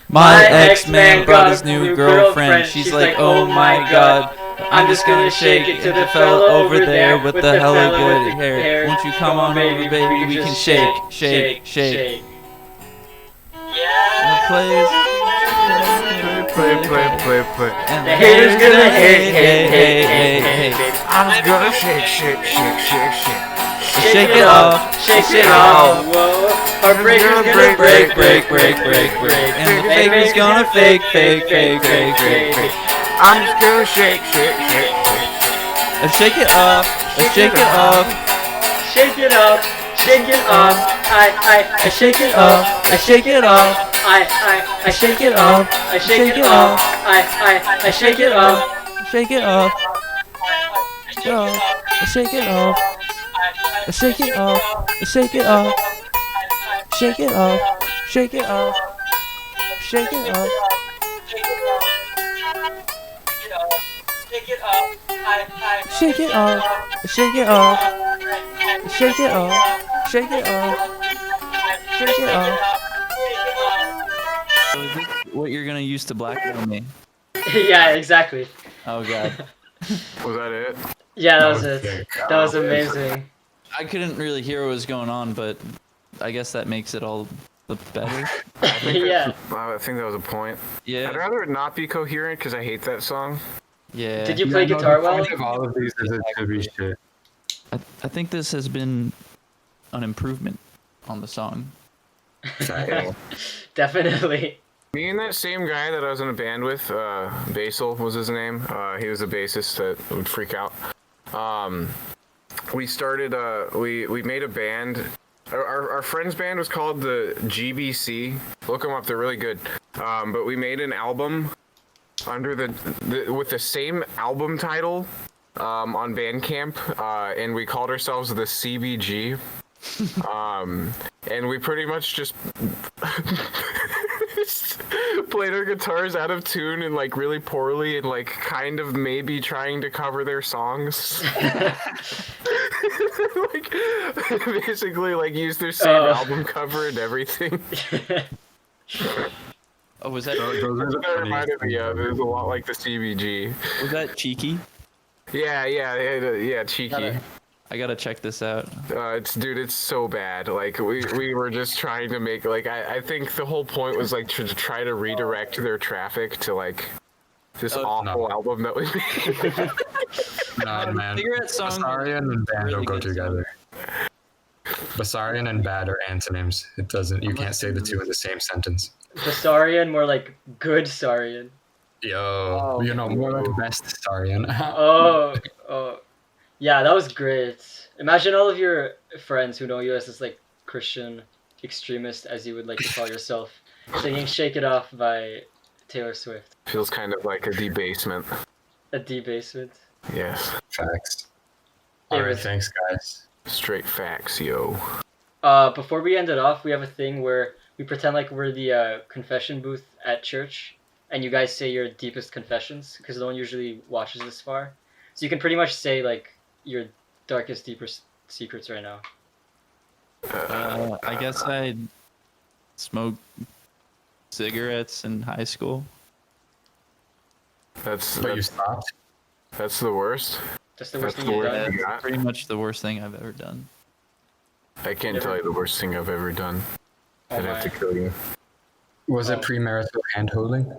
My ex-man brought his new girlfriend. She's like, oh my god. I'm just gonna shake it to the fella over there with the hella good hair. Won't you come on over, baby? We can shake. Yeah. Play. And the haters gonna hate. I'm just gonna shake. Shake it off. Whoa. Our breaker's gonna break. And the faker's gonna fake. I'm just gonna shake. Shake it off. I shake it off. I shake it off. I shake it off. I shake it off. I shake it off. I shake it off. I shake it off. I shake it off. Shake it off. Shake it off. Shake it off. Shake it off. Shake it off. Shake it off. Shake it off. Shake it off. Shake it off. Shake it off. Shake it off. Shake it off. So is this what you're gonna use to blackmail me? Yeah, exactly. Oh god. Was that it? Yeah, that was it. That was amazing. I couldn't really hear what was going on, but I guess that makes it all the better. Yeah. I think that was a point. Yeah. I'd rather it not be coherent because I hate that song. Yeah. Did you play guitar well? The point of all of these is it should be shit. I think this has been an improvement on the song. Definitely. Me and that same guy that I was in a band with, Basil was his name. He was a bassist that would freak out. We started, we made a band. Our friend's band was called the GBC. Look them up, they're really good. But we made an album under with the same album title on Bandcamp, and we called ourselves the CBG. And we pretty much just played our guitars out of tune and like really poorly and like kind of maybe trying to cover their songs. Like basically like use their same album cover and everything. Oh, was that? That reminded me of. It was a lot like the CBG. Was that cheeky? Yeah, cheeky. I gotta check this out. It's so bad. Like we were just trying to make like I think the whole point was like to try to redirect their traffic to like This Oh, awful no. album that we made. No, man. Cigarette song. Bessarion and bad really don't go good song. together. Bessarion and bad are antonyms. It doesn't. You I'm can't say the two in the same sentence. Bessarion, more like good Sarion. Yo, you know, more like best Bessarion. Oh. Yeah, that was great. Imagine all of your friends who know you as this like Christian extremist, as you would like to call yourself, singing "Shake It Off" by Taylor Swift. Feels kind of like a debasement. A debasement. Yes. Facts. It All right, was- thanks, guys. Straight facts, yo. Before we end it off, we have a thing where we pretend like we're the confession booth at church, and you guys say your deepest confessions, because no one usually watches this far. So you can pretty much say like your darkest, deepest secrets right now. I guess I smoked cigarettes in high school. That's But you stopped. that's the worst. That's the worst That's thing the you've worst. done. Yeah. That's pretty much the worst thing I've ever done. I can't tell you the worst thing I've ever done. Oh I'd have to my. kill you. Was Oh. it premarital hand-holding?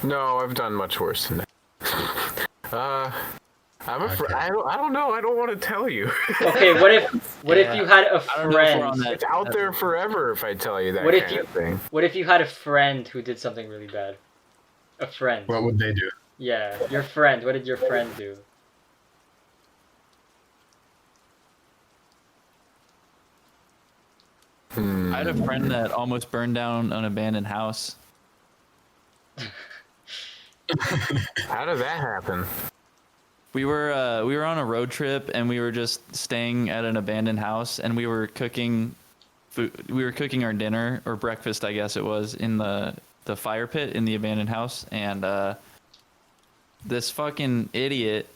No, I've done much worse than that. I'm afraid. Okay. I don't know. I don't want to tell you. Okay, what if you had a I don't know if we're on friend? that. It's out there forever if I tell you that What if kind you- of thing. What if you had a friend who did something really bad? A friend. What would they do? Yeah, your friend. What did your friend do? Hmm. I had a friend that almost burned down an abandoned house. How did that happen? We were on a road trip and we were just staying at an abandoned house and we were cooking food. We were cooking our dinner or breakfast, I guess it was, in the fire pit in the abandoned house, and this fucking idiot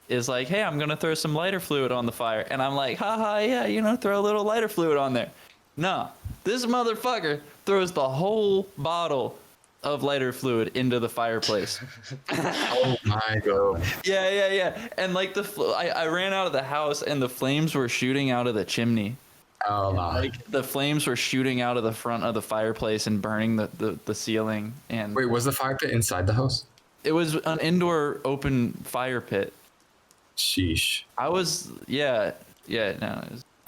is like, "Hey, I'm gonna throw some lighter fluid on the fire," and I'm like, "Haha, yeah, throw a little lighter fluid on there." No, this motherfucker throws the whole bottle of lighter fluid into the fireplace. Oh my god. Yeah. And like I ran out of the house and the flames were shooting out of the chimney. Oh no. Like the flames were shooting out of the front of the fireplace and burning the ceiling. And Wait, was the fire pit inside the house? it was an indoor open fire pit. Sheesh. No. It was,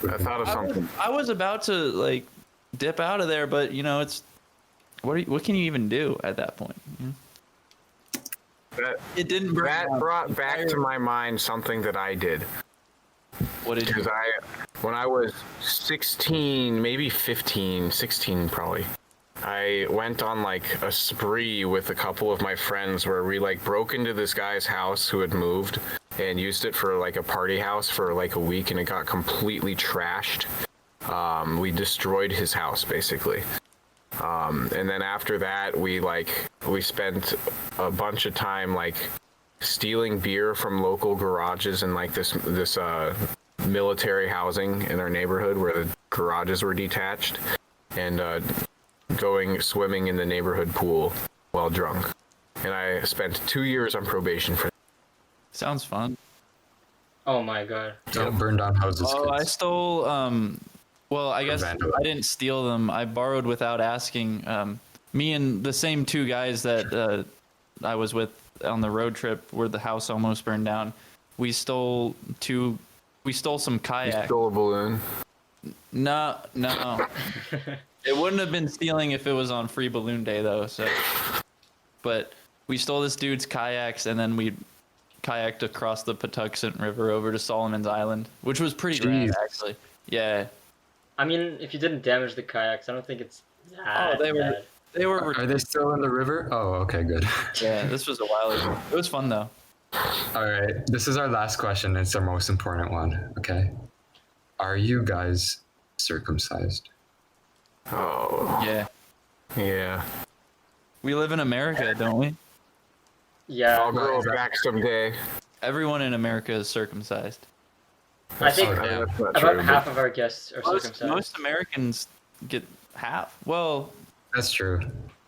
I thought of something. I was about to like dip out of there, but it's what can you even do at that point? That, It didn't burn. that down. brought back to my mind something that I did. What did you? Because when I was 16, maybe 15, 16 probably, I went on like a spree with a couple of my friends where we like broke into this guy's house who had moved and used it for like a party house for like a week, and it got completely trashed. We destroyed his house basically. And then after that, we spent a bunch of time like stealing beer from local garages and like this military housing in our neighborhood where the garages were detached, and going swimming in the neighborhood pool while drunk. And I spent 2 years on probation for that. Sounds fun. Oh my god. Don't burn down houses. Oh, I kids. stole. Well, I guess Vandalism. I didn't steal them. I borrowed without asking. Me and the same two guys that I was with on the road trip where the house almost burned down. We stole some You kayaks. stole a balloon. No. It wouldn't have been stealing if it was on Free Balloon Day though. So, but we stole this dude's kayaks and then we kayaked across the Patuxent River over to Solomon's Island, which was pretty rad Jeez. actually. Yeah. I mean, if you didn't damage the kayaks, I don't think it's that Oh, they were- bad. They were. Are they still in the river? Oh, okay, good. Yeah, this was a while ago. It was fun though. All right, this is our last question. It's our most important one. Okay. Are you guys circumcised? Oh, Yeah. yeah. We live in America, don't we? Yeah, I'll grow back someday. Everyone in America is circumcised. I think Okay. That's not about true, half of our guests are Most circumcised. Americans get half. Well, That's true.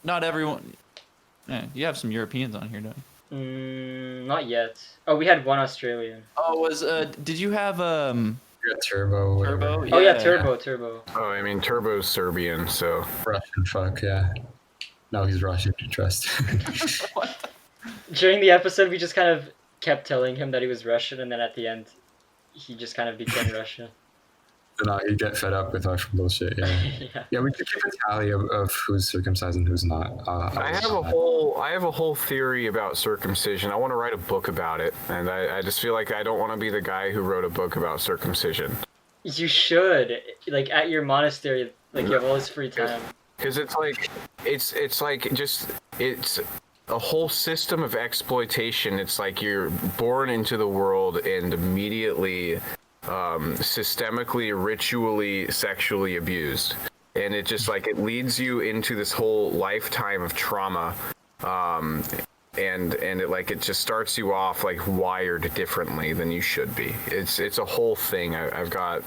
not everyone. Yeah, you have some Europeans on here, don't you? Not yet. Oh, we had one Australian. Oh, did you have You got turbo. Whatever. Turbo? Oh yeah, Turbo. Oh, I mean, Turbo's Serbian, so Russian fuck, yeah. No, he's Russian. Trust. During the episode, we just kind of kept telling him that he was Russian, and then at the end, he just kind of became Russian. No, you get fed up with our bullshit. Yeah, Yeah. yeah. We could keep a tally of who's circumcised and who's not. I have a whole theory about circumcision. I want to write a book about it, and I just feel like I don't want to be the guy who wrote a book about circumcision. You should, like, at your monastery, like, you have all this free time. Because it's a whole system of exploitation. It's like you're born into the world and immediately systemically, ritually, sexually abused. And it just like, it leads you into this whole lifetime of trauma. And it just starts you off like wired differently than you should be. It's a whole thing. I've got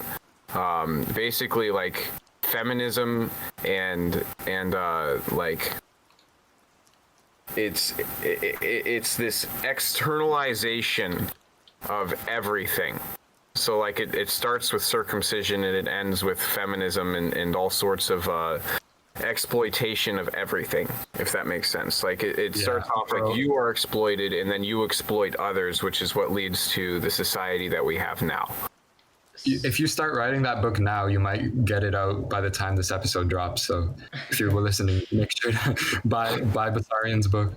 basically like feminism and like it's this externalization of everything. So like it starts with circumcision and it ends with feminism and all sorts of exploitation of everything, if that makes sense. Like it starts off like you are exploited and then you exploit others, which is what leads to the society that we have now. If you start writing that book now, you might get it out by the time this episode drops. So if you're listening, make sure to buy Bessarion's book.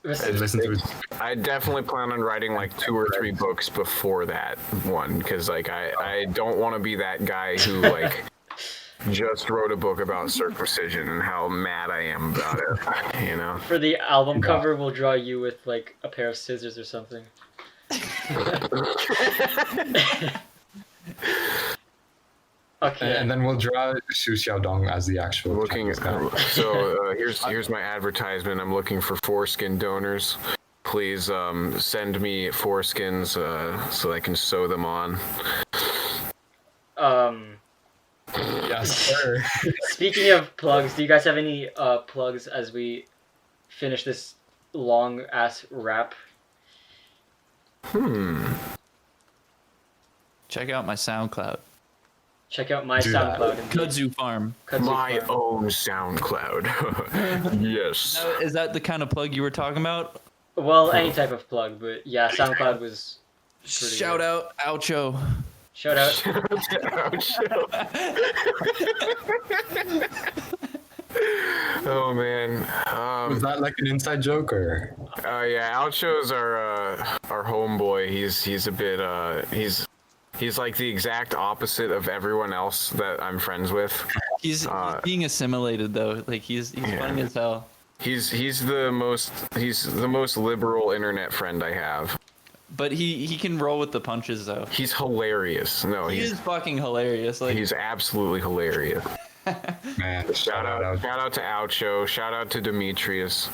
And listen to his... I definitely plan on writing like 2 or 3 books before that one, because like I don't want to be that guy who like just wrote a book about circumcision and how mad I am about it, you know? For the album cover, we'll draw you with like a pair of scissors or something. Okay. And then we'll draw Xu Xiaodong as the actual. Here's my advertisement. I'm looking for foreskin donors. Please send me foreskins so I can sew them on. Yes, sir. Speaking of plugs, do you guys have any plugs as we finish this long ass rap? Check out my SoundCloud. Check out my Do that. SoundCloud. Kudzu Farm. My own SoundCloud. Yes. No, is that the kind of plug you were talking about? Well, any type of plug, but yeah, SoundCloud was pretty Shout good. out, Oucho. Shout out. Oh man. Was that like an inside joke or? Yeah, Alcho's our homeboy. He's a bit he's like the exact opposite of everyone else that I'm friends with. He's being assimilated though. Like he's funny as hell. He's the most liberal internet friend I have. But he can roll with the punches though. He's hilarious. No, He is fucking hilarious. Like he's absolutely hilarious. Man, Shout out to Oucho. Shout out to Demetrius.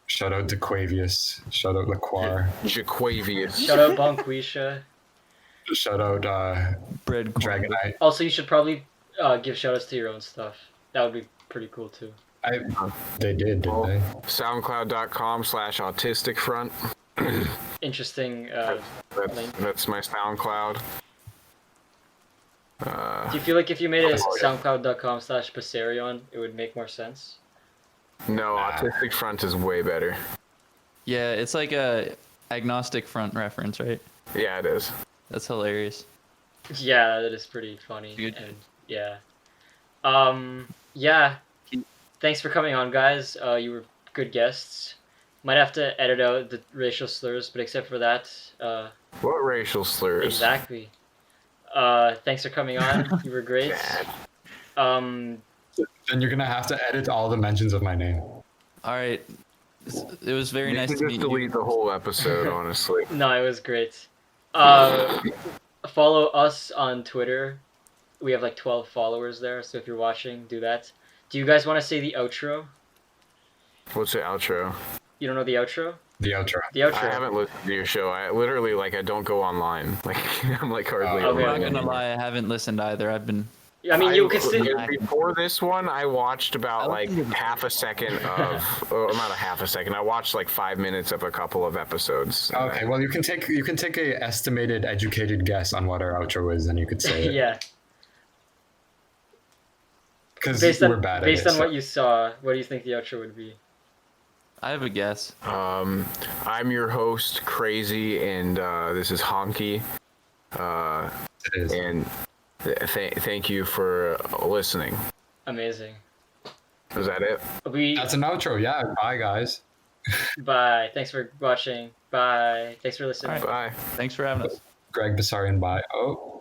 Shout out to Quavius. Shout out Laquar. Jaquavius. Shout out Bonquisha. Shout out bread corn. Dragonite. Also, you should probably give shout outs to your own stuff. That would be pretty cool too. They did, didn't they? SoundCloud.com/autisticfront. Interesting link. That's my SoundCloud. Do you feel like if you made it soundcloud.com/Bessarion, it would make more sense? No, Autistic Front is way better. Yeah, it's like a agnostic front reference, right? Yeah, it is. That's hilarious. Yeah, that is pretty funny. Good. And yeah. Yeah. Thanks for coming on, guys. You were good guests. Might have to edit out the racial slurs, but except for that, What racial slurs? exactly. Thanks for coming on. You were great. Then you're gonna have to edit all the mentions of my name. All right. It was very You nice can to just meet delete you. the whole episode, honestly. No, it was great. Follow us on Twitter. We have like 12 followers there, so if you're watching, do that. Do you guys want to say the outro? What's the outro? You don't know the outro? The outro. The outro. I haven't listened to your show. I literally, like, I don't go online. Like, I'm like hardly Okay. I'm not online. gonna lie, I haven't listened either. I've been I mean, you could still. Before this one, I watched about like listened to- half a second of, not a half a second. I watched like 5 minutes of a couple of episodes. Okay, well you can take a estimated educated guess on what our outro is, and you could say it. Yeah. because Based we're on bad based at it. on what you saw, what do you think the outro would be? I have a guess. I'm your host, Crazy, and this is Honky. It is. And thank you for listening. Amazing. Is that it? That's an outro. Yeah. Bye, guys. Bye. Thanks for watching. Bye. Thanks for listening. All right. Bye. Thanks for having us. Greg Bessarion. Bye. Oh.